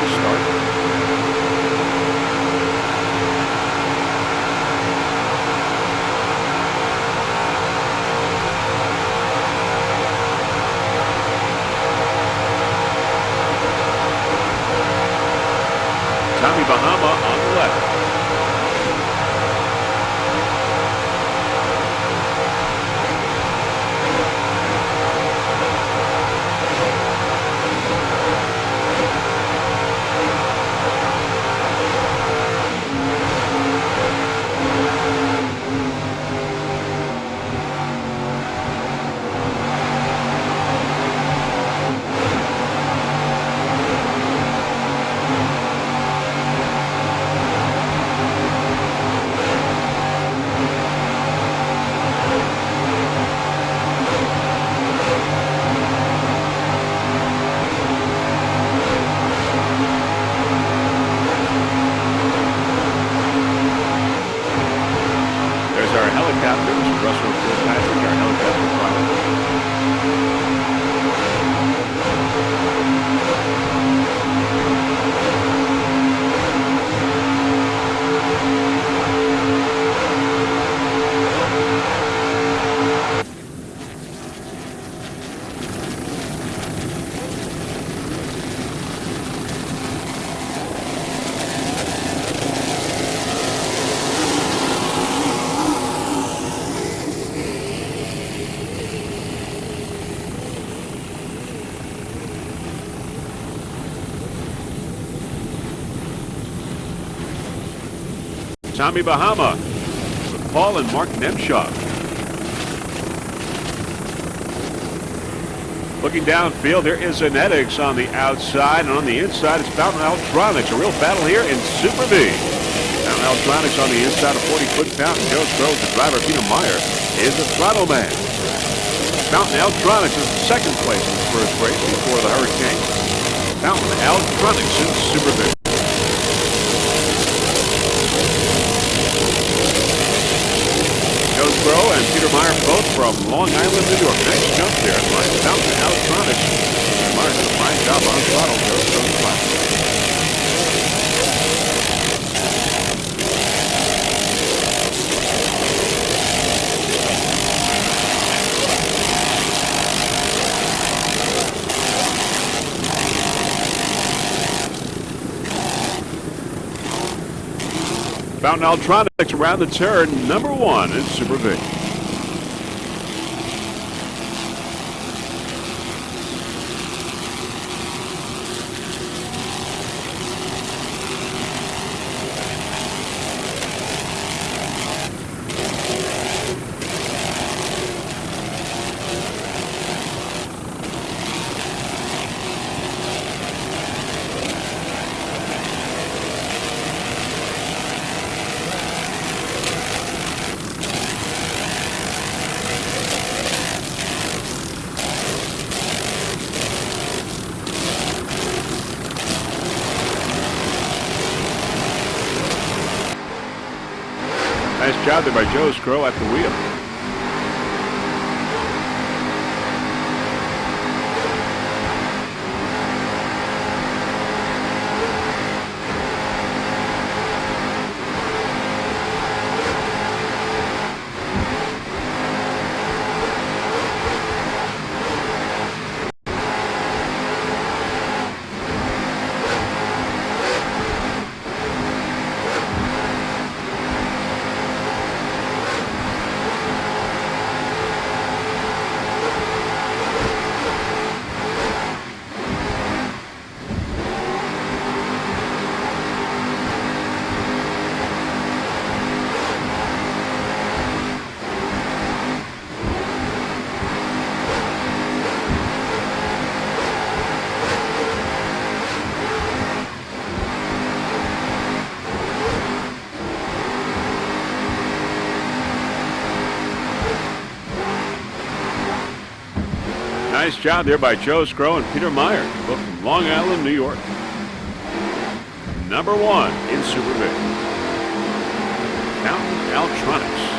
restart. Tommy Bahama on the left. Tommy Bahama with Paul and Mark Nemshov. Looking downfield, there is Zanetics on the outside, and on the inside it's Fountain Electronics. A real battle here in Super V. Fountain Electronics on the inside, a 40-foot fountain. Joe Stroh, the driver, Peter Meyer, is the throttle man. Fountain Electronics is second place in the first race before the Hurricane. Fountain Electronics in Super V. Joe Stroh and Peter Meyer both from Long Island, New York. Nice jump there by Fountain Electronics. Peter Meyer did a fine job on throttle. Joe Stroh's flat. Fountain Electronics around the turn, number 1 in Super V. Nice job there by Joe Stroh at the wheel. Nice job there by Joe Stroh and Peter Meyer, both from Long Island, New York. Number 1 in Super V. Fountain Electronics.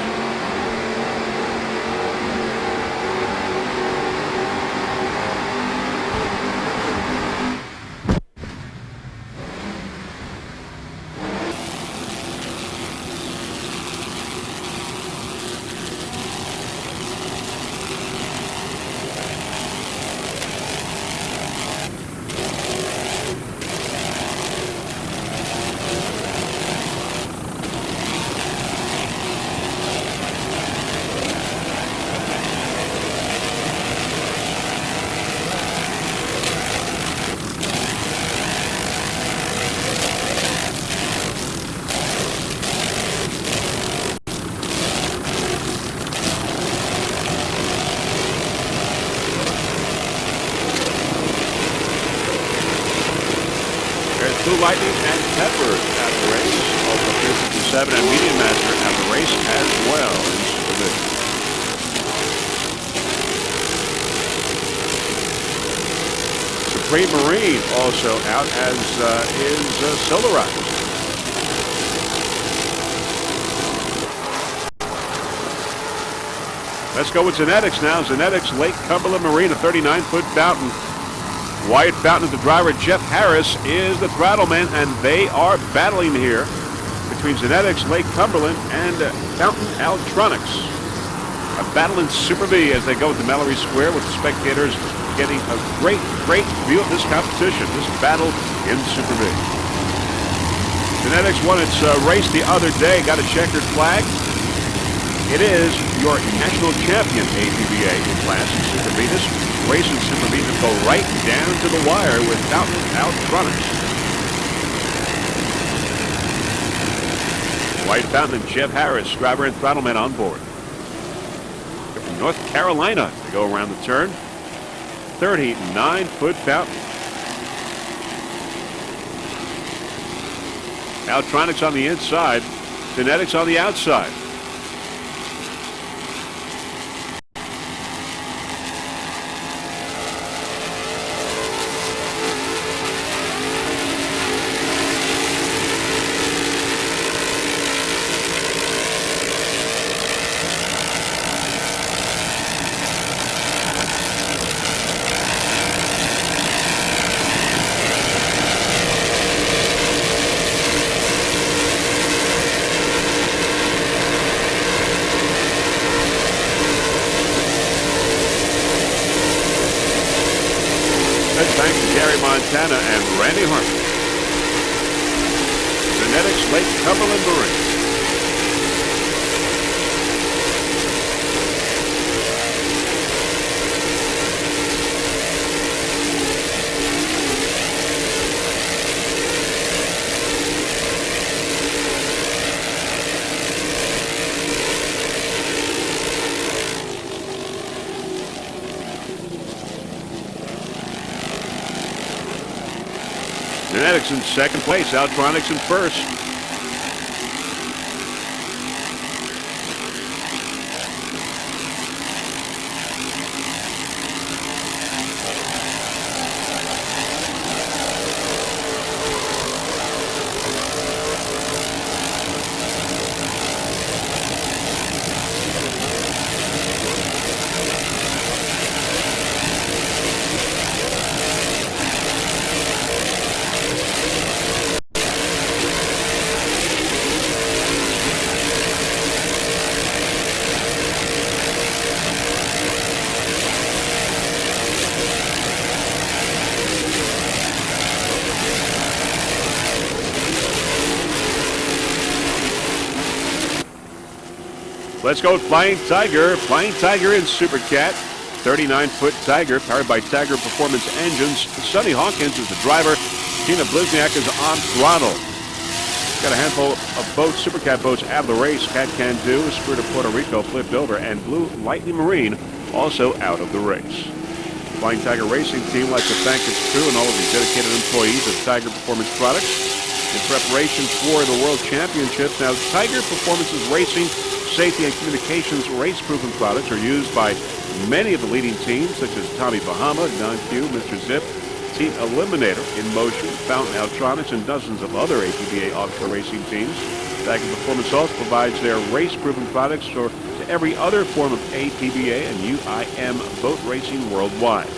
Blue Lightning and Pepper at the race. Also 357 and Medium Master at the race as well in Super V. Supreme Marine also out, as is Solarise. Let's go with Zanetics now. Zanetics Lake Cumberland Marine, a 39-foot fountain. Wyatt Fountain is the driver. Jeff Harris is the throttle man, and they are battling here between Zanetics, Lake Cumberland, and Fountain Electronics. A battle in Super V as they go into Mallory Square, with the spectators getting a great view of this competition, this battle in Super V. Zanetics won its race the other day, got a checkered flag. It is your national champion APBA in class in Super V. This race in Super V will go right down to the wire with Fountain Electronics. Dwight Fountain and Jeff Harris, driver and throttleman on board. They're from North Carolina. They go around the turn. 39-foot fountain. Altronics on the inside. Genetics on the outside. Thanks to Gary Montana and Randy Harmon. Genetics Lake Cumberland Marine. Genetics in second place, Altronics in first. Let's go with Flying Tiger. Flying Tiger in Super Cat. 39-foot Tiger powered by Tiger Performance engines. Sonny Hawkins is the driver. Tina Blizniak is on throttle. Got a handful of boats, Super Cat boats out of the race. Cat Can Do, Spirit of Puerto Rico flipped over, and Blue Lightning Marine also out of the race. Flying Tiger Racing Team would like to thank its crew and all of the dedicated employees of Tiger Performance Products in preparation for the World Championships. Now, Tiger Performance's racing, safety, and communications race-proven products are used by many of the leading teams, such as Tommy Bahama, Non-Q, Mr. Zip, Team Eliminator, In Motion, Fountain Altronics, and dozens of other APBA offshore racing teams. Tiger Performance also provides their race-proven products to every other form of APBA and UIM boat racing worldwide.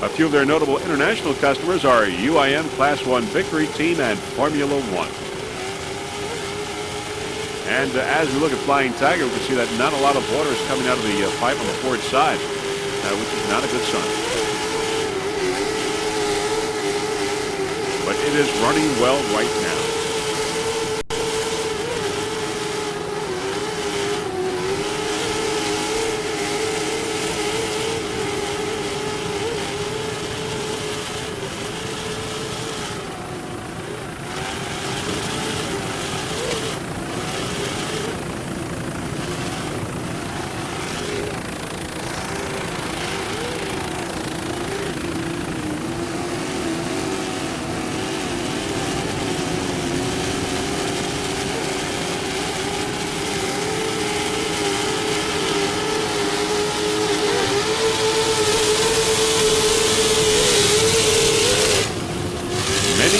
A few of their notable international customers are UIM Class 1 Victory Team and Formula One. And as we look at Flying Tiger, we can see that not a lot of water is coming out of the pipe on the port side, which is not a good sign. But it is running well right now.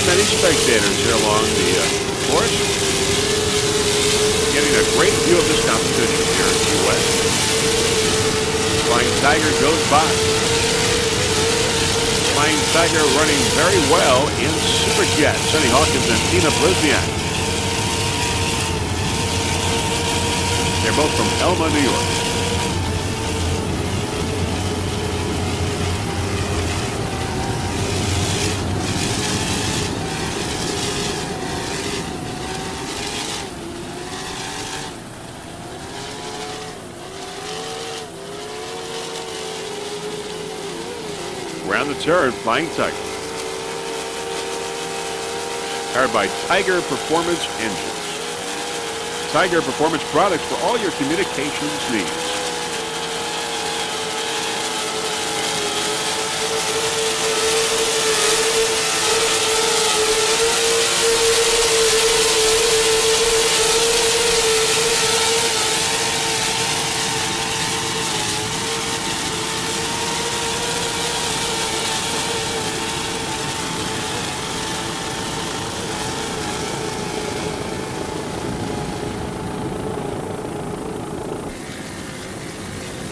Many spectators here along the course, getting a great view of this competition here in Key West. Flying Tiger goes by. Flying Tiger running very well in Super Jet. Sonny Hawkins and Tina Blizniak. They're both from Elma, New York. Around the turn, Flying Tiger. Powered by Tiger Performance engines. Tiger Performance products for all your communications needs.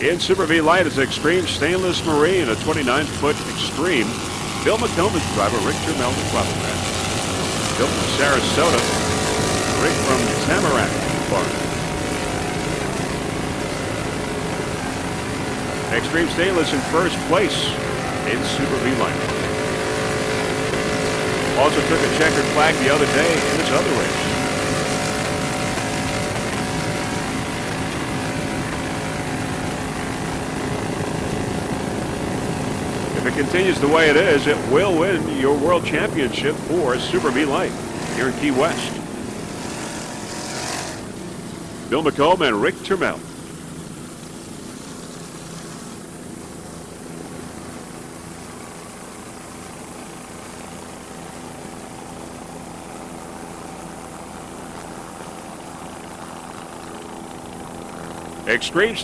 In Super V Light is Extreme Stainless Marine, a 29-foot Extreme. Bill McComb's driver, Rick Jermel, the throttle man. Bill from Sarasota, Rick from Tamarack, Florida. Extreme Stainless in first place in Super V Light. Also took a checkered flag the other day in his other race. If it continues the way it is, it will win your World Championship for Super V Light here in Key West. Bill McComb and Rick Jermel. Extreme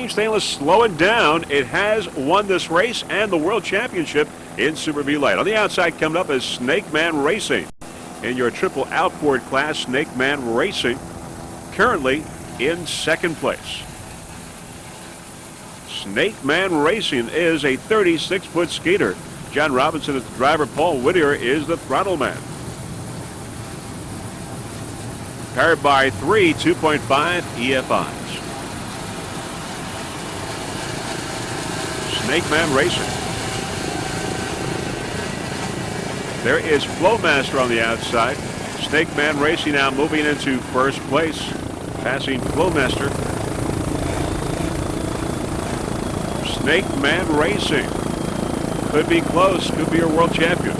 Stainless slowing down. It has won this race and the World Championship in Super V Light. On the outside coming up is Snake Man Racing. In your triple outboard class, Snake Man Racing currently in second place. Snake Man Racing is a 36-foot skater. John Robinson is the driver. Paul Whittier is the throttle man. Powered by three 2.5 EFIs. Snake Man Racing. There is Flowmaster on the outside. Snake Man Racing now moving into first place, passing Flowmaster. Snake Man Racing could be close, could be a world champion.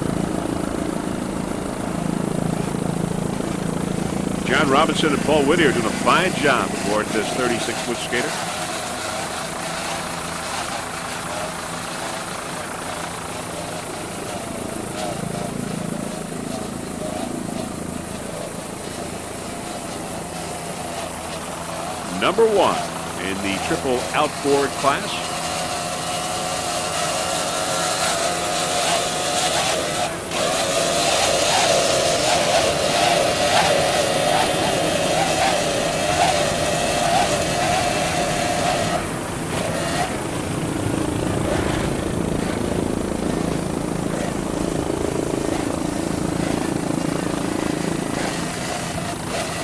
John Robinson and Paul Whittier doing a fine job aboard this 36-foot skater. Number one in the triple outboard class.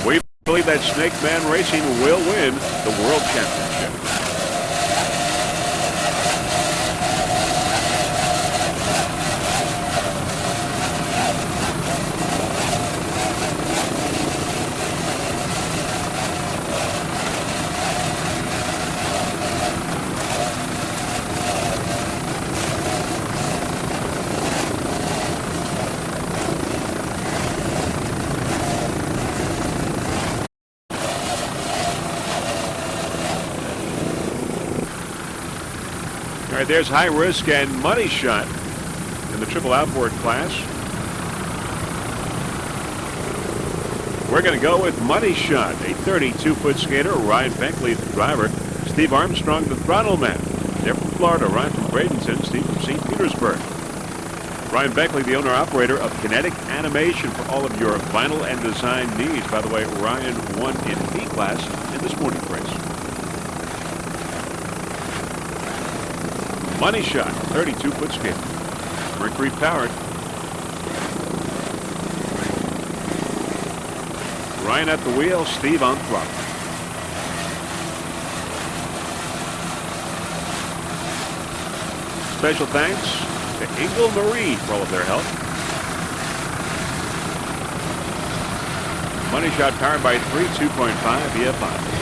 We believe that Snake Man Racing will win the World Championship. All right, there's High Risk and Money Shot in the triple outboard class. We're going to go with Money Shot, a 32-foot skater. Ryan Beckley, the driver. Steve Armstrong, the throttle man. They're from Florida. Ryan from Bradenton. Steve from St. Petersburg. Ryan Beckley, the owner-operator of Kinetic Animation for all of your vinyl and design needs. By the way, Ryan won in B class in this morning's race. Money Shot, 32-foot skater. Mercury powered. Ryan at the wheel, Steve on throttle. Special thanks to Eagle Marine for all of their help. Money Shot powered by three 2.5 EFI.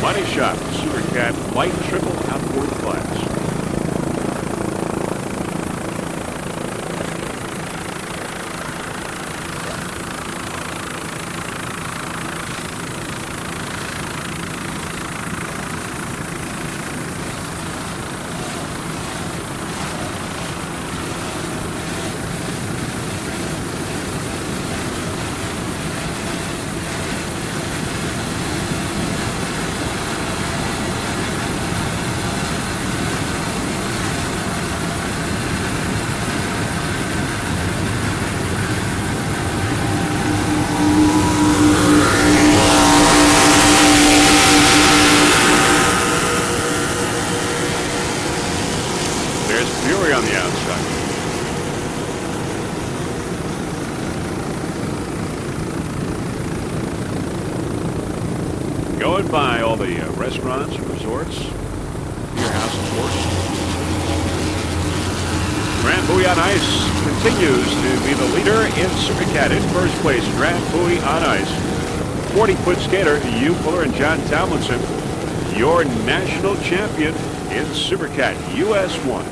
Money Nice shot. Super Cat light triple outboard class. There's Fury on the outside. Going by all the restaurants, resorts, beer house, of course. Grand Buoy on Ice continues to be the leader in Super Cat. In first place, Grand Buoy on Ice. 40-foot skater, Hugh Fuller and John Tomlinson, your national champion in Super Cat, US 1.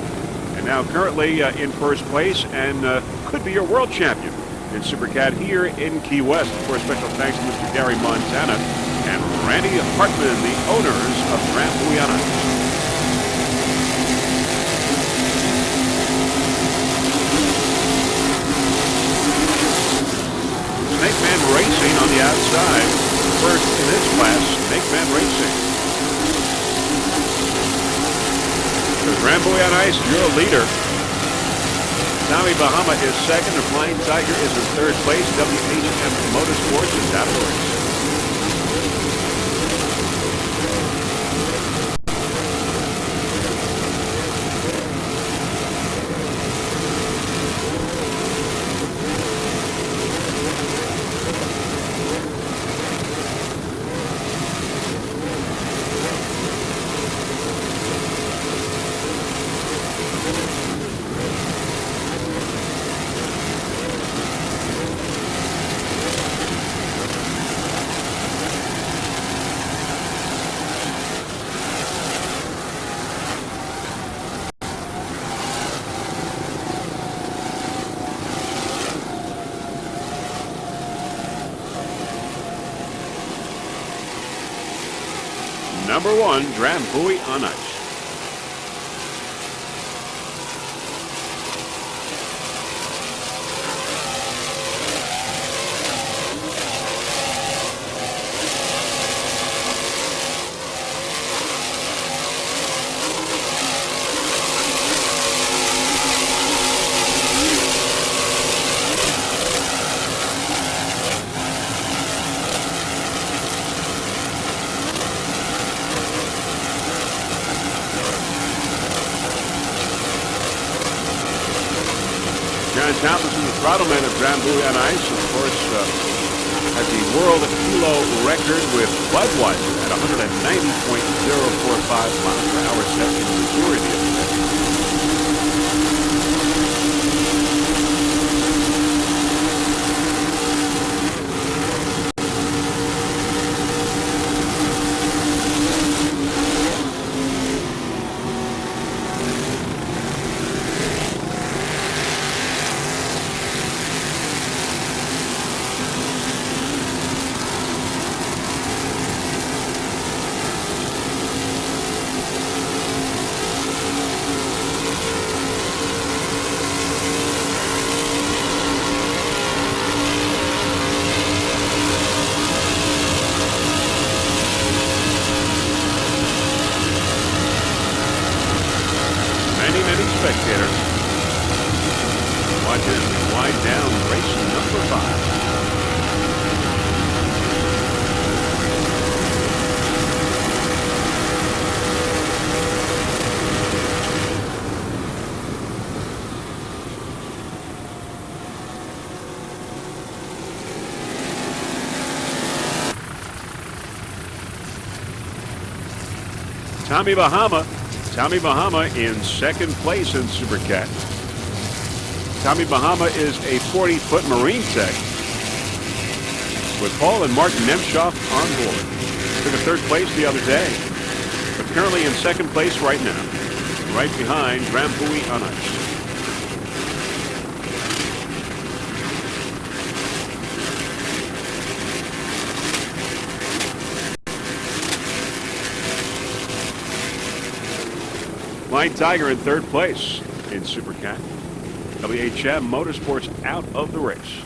And now currently in first place and could be your world champion in Super Cat here in Key West. Of course, special thanks to Mr. Gary Montana and Randy Hartman, the owners of Grand Buoy on Ice. Snake Man Racing on the outside. First in this class, Snake Man Racing. Grand Buoy on Ice, your leader. Tommy Bahama is second. The Flying Tiger is in third place. WHM Motorsports is out of the race. Number one, Grand Buoy on Ice. John Tomlinson, the throttleman of Grand Buoy on Ice, of course, has the world kilo record with Budweiser at 190.045 miles per hour set in Missouri the other day. Many spectators watching as we wind down race number 5. Tommy Bahama in second place in Super Cat. Tommy Bahama is a 40-foot Marine tech with Paul and Martin Nemshoff on board. Took a third place the other day, but currently in second place right now, right behind Rambui on ice. Flying Tiger in third place in Super Cat. WHM Motorsports out of the race.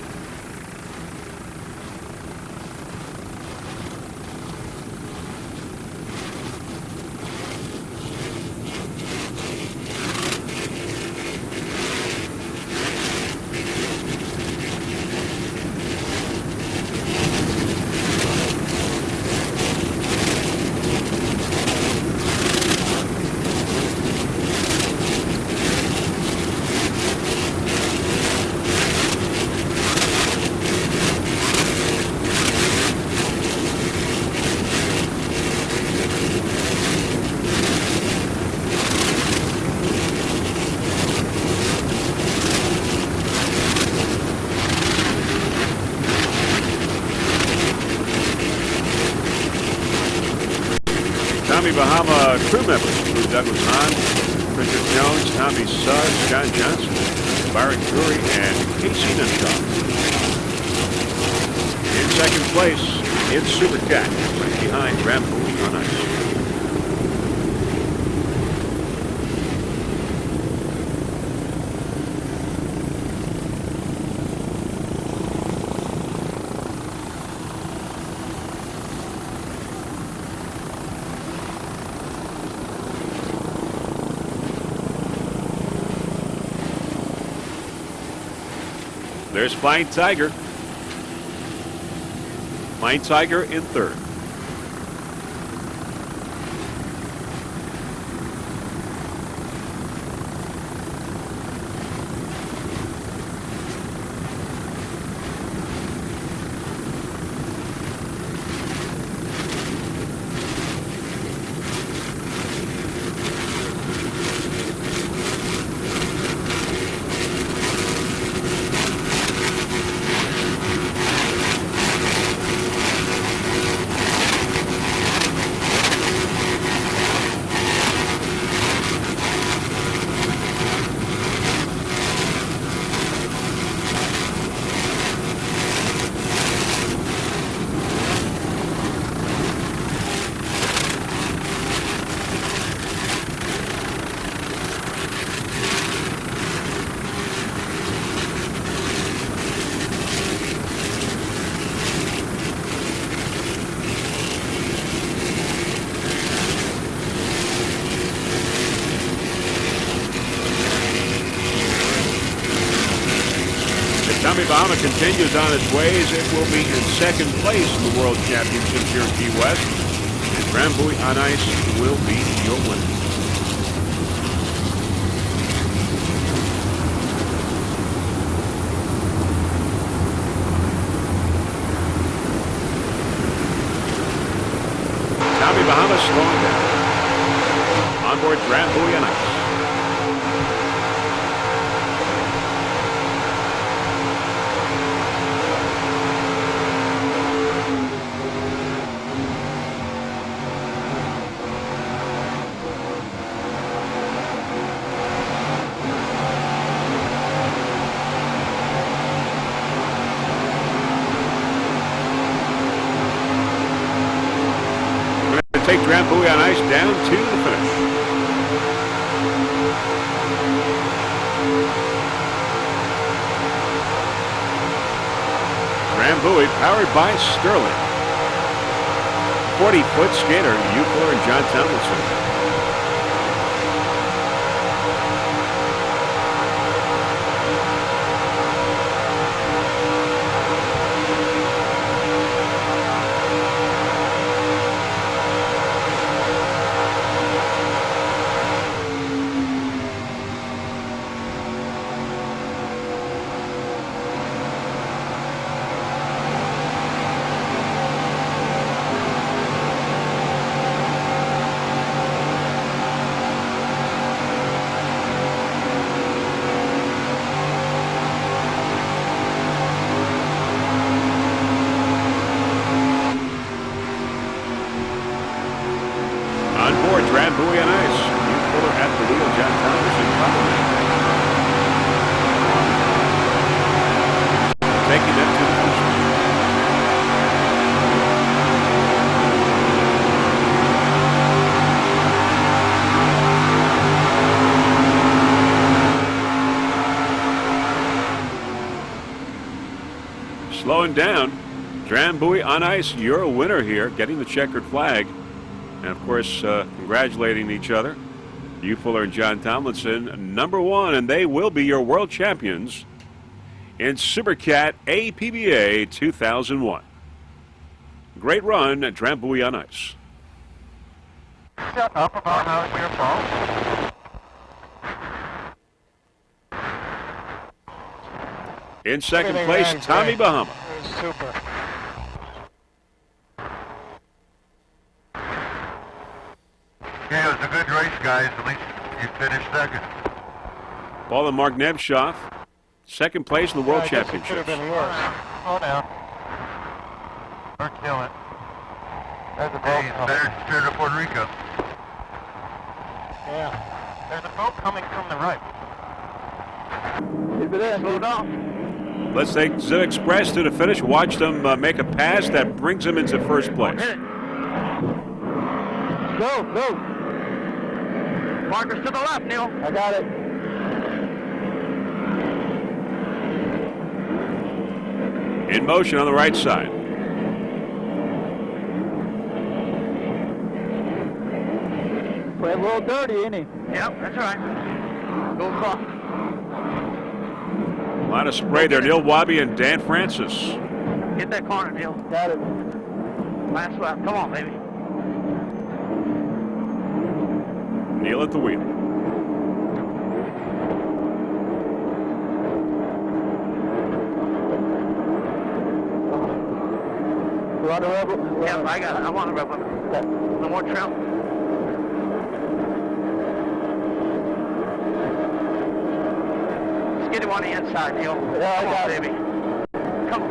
Tommy Bahama crew members include Douglas Hahn, Richard Jones, Tommy Suggs, John Johnson, Byron Drury, and Casey Nunshaw. In second place in Super Cat, right behind Rambui on ice. There's Flying Tiger. Flying Tiger in third. Tommy Bahama continues on its ways. It will be in second place in the World Championship here in Key West. And Rambui on ice will be your winner. Tommy Bahama slowing down. Onboard Rambui on ice. Take Rambui on ice down to the finish. Rambui powered by Sterling. 40-foot skater, Eucler and John Tomlinson. slowing down. Drambuie on ice, you're a winner here, getting the checkered flag. And, of course, congratulating each other. Hugh Fuller and John Tomlinson, #1, and they will be your world champions in Supercat APBA 2001. Great run at Drambuie on ice. Shut up about how it's your fault. In second place, Tommy Bahama. It was super. Yeah, it was a good race, guys. At least you finished second. Paul and Mark Nebshoff, second place in the World Could have Championships. been worse. Oh, now. Or kill it. There's a boat. Hey, better steer to Puerto Rico. Yeah. There's a boat coming from the right. Keep it in. Slow down. Let's take Zip Express to the finish. Watch them make a pass that brings them into first place. Hit it. Go, go. Markers to the left, Neil. I got it. In motion on the right side. Play a little dirty, ain't he? Yep, that's right. Go across. A lot of spray there. Neil Wabi and Dan Francis. Get that corner, Neil. Got it. Last lap. Come on, baby. Neil at the wheel. You want a rebel? Yeah, I got it. I want a rebel. No more trim. Let's get him on the inside, Neil. Yeah, I got it, baby. Come on.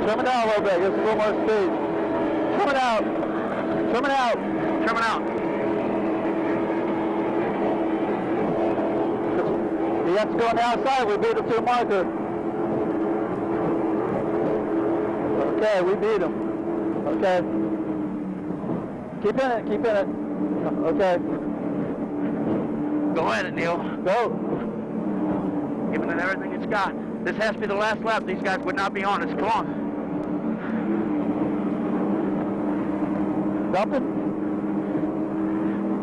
Trim it out a little bit. Get a little more speed. Trim it out. Trim it out. Trim it out. He has to go on the outside. We beat him to a marker. Okay, we beat him. Okay. Keep in it, keep in it. Okay. Go at it, Neil. Go. Giving it everything it's got. This has to be the last lap. These guys would not be on us. Come on. Something?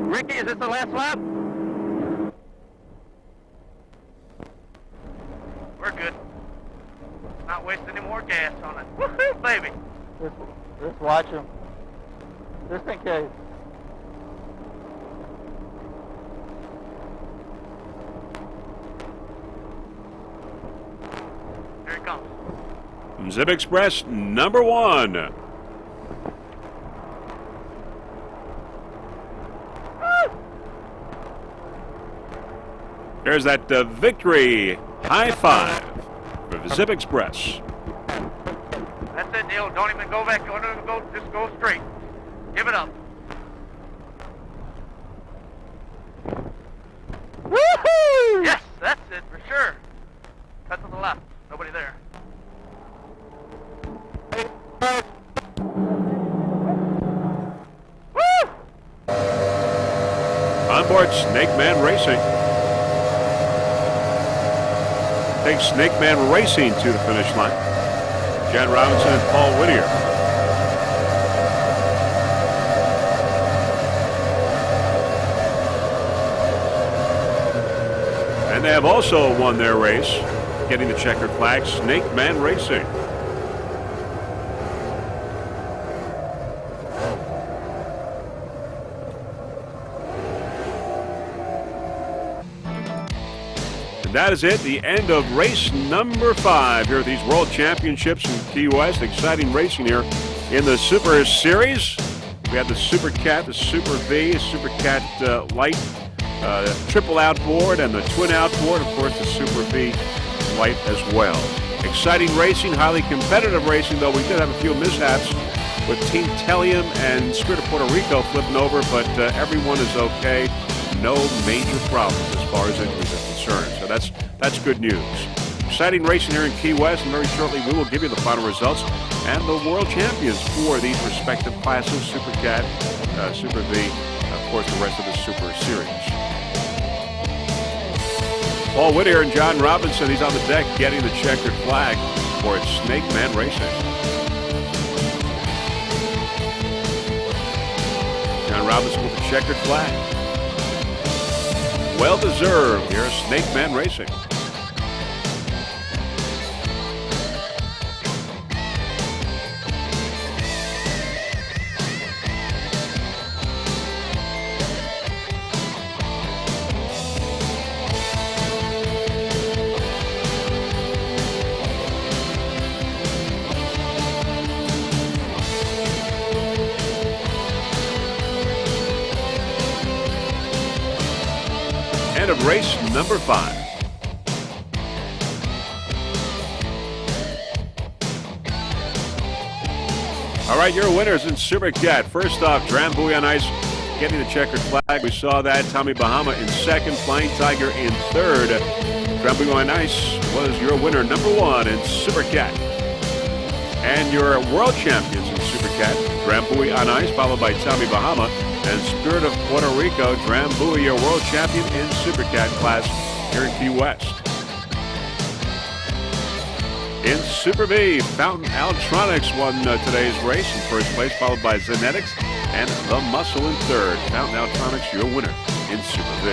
Ricky, is this the last lap? We're good. Not wasting any more gas on it. Woohoo, baby! Just watch him. Just in case. Here it comes. Zip Express #1. There's that victory high five for the Zip Express. That's it, Neil. Don't even go back. Don't even go. Just go straight. Give it up. Woohoo! Yes, that's it for sure. Cut to the left. Nobody there. Woo! On board Snake Man Racing. Takes Snake Man Racing to the finish line. Jan Robinson and Paul Whittier. And they have also won their race, getting the checkered flag, Snake Man Racing. That is it, the end of race #5 here at these World Championships in Key West. Exciting racing here in the Super Series. We have the Super Cat, the Super V, Super Cat Light, triple outboard, and the twin outboard. Of course, the Super V Light as well. Exciting racing, highly competitive racing, though we did have a few mishaps with Team Telium and Spirit of Puerto Rico flipping over, but everyone is okay. No major problems as far as injuries are concerned. So that's good news. Exciting racing here in Key West, and very shortly we will give you the final results and the world champions for these respective classes, Super Cat, Super V, of course the rest of the Super Series. Paul Whittier and John Robinson, he's on the deck getting the checkered flag for Snake Man Racing. John Robinson with the checkered flag. Well deserved here, Snake Man Racing. End of race number 5. All right, your winners in Super Cat. First off, Drambuie on ice getting the checkered flag. We saw that. Tommy Bahama in second, Flying Tiger in third. Drambuie on ice was your winner, number 1 in Super Cat. And your world champions in Super Cat, Drambuie on ice, followed by Tommy Bahama. And Spirit of Puerto Rico, Drambuie, your world champion in Super Cat class here in Key West. In Super V, Fountain Altronics won today's race in first place, followed by Zenetics and The Muscle in third. Fountain Altronics, your winner in Super V.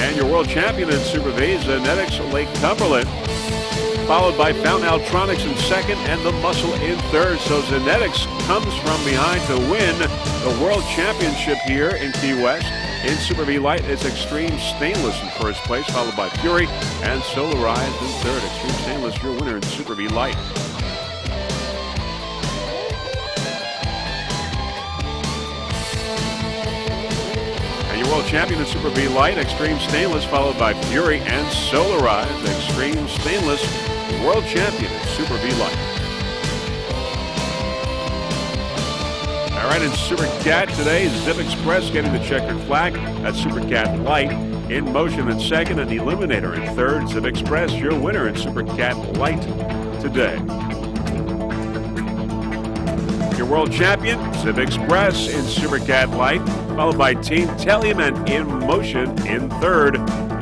And your world champion in Super V, Zenetics Lake Cumberland, followed by Fountain Altronics in second and The Muscle in third. So Zenetics comes from behind to win the World Championship here in Key West. In Super V Light, it's Extreme Stainless in first place, followed by Fury and Solarized in third. Extreme Stainless, your winner in Super V Light. And your world champion in Super V Light, Extreme Stainless, followed by Fury and Solarized. Extreme Stainless, world champion in Super V Light. All right, in Super Cat today, Zip Express getting the checkered flag. That's Super Cat Light. In Motion in second and Eliminator in third. Zip Express, your winner in Super Cat Light today. Your world champion, Zip Express in Super Cat Light, followed by Team Telium and In Motion in third.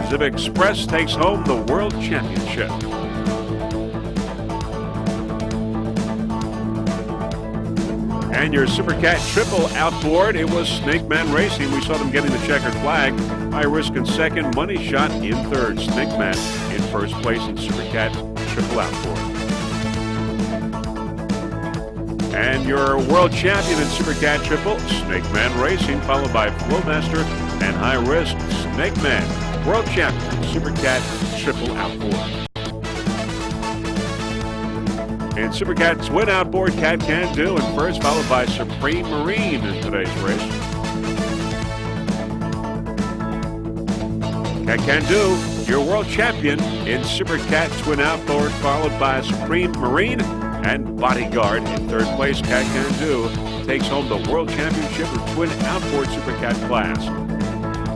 Zip Express takes home the World Championship. And your Super Cat Triple outboard, it was Snake Man Racing. We saw them getting the checkered flag. High Risk in second, Money Shot in third. Snake Man in first place in Super Cat Triple outboard. And your world champion in Super Cat Triple, Snake Man Racing, followed by Flowmaster and High Risk. Snake Man, world champion in Super Cat Triple outboard. In Super Cat Twin outboard, Cat Can Do in first, followed by Supreme Marine in today's race. Cat Can Do, your world champion in Super Cat Twin outboard, followed by Supreme Marine and Bodyguard in third place. Cat Can Do takes home the World Championship of Twin outboard Super Cat class.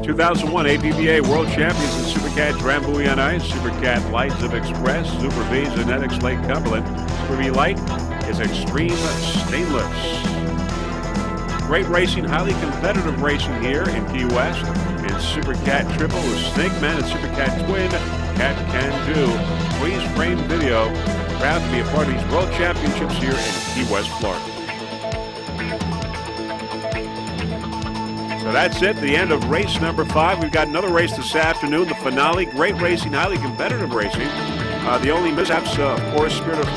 2001 APBA World Champions in Super Cat Drambuie on ice, Super Cat Light, Zip Express, Super V, Zenetics Lake Cumberland. Super V Light is Extreme Stainless. Great racing, highly competitive racing here in Key West. In Super Cat Triple with Snake Man and Super Cat Twin, Cat Can Do. Freeze frame video. Proud to be a part of these World Championships here in Key West, Florida. So that's it, the end of race number 5. We've got another race this afternoon, the finale. Great racing, highly competitive racing. The only mishaps, of course, Spirit of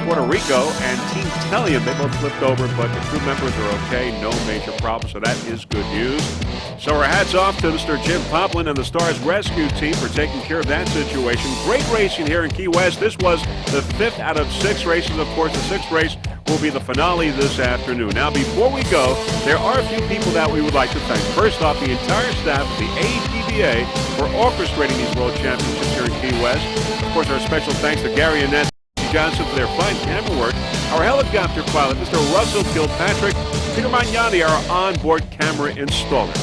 Puerto Rico and Team Telium, they both flipped over, but the crew members are okay, no major problems, so that is good news. So our hats off to Mr. Jim Poplin and the Stars Rescue Team for taking care of that situation. Great racing here in Key West. This was the 5th out of 6 races. Of course, the 6th race will be the finale this afternoon. Now, before we go, there are a few people that we would like to thank. First off, the entire staff of the APBA for orchestrating these World Championships here in Key West. Of course, our special thanks to Gary and Nancy Johnson for their fine camera work. Our helicopter pilot, Mr. Russell Kilpatrick, Peter Magnani, our onboard camera installer.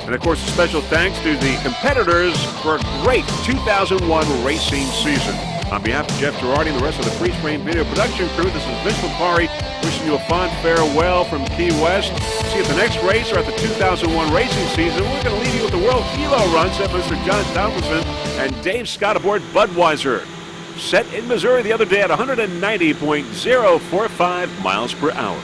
And of course, a special thanks to the competitors for a great 2001 racing season. On behalf of Jeff Girardi and the rest of the Freeze Frame Video Production crew, this is Vince Lipari wishing you a fond farewell from Key West. See you at the next race or at the 2001 racing season. We're going to leave you with the World Kilo Run set Mr. John Tomlinson and Dave Scott aboard Budweiser. Set in Missouri the other day at 190.045 miles per hour.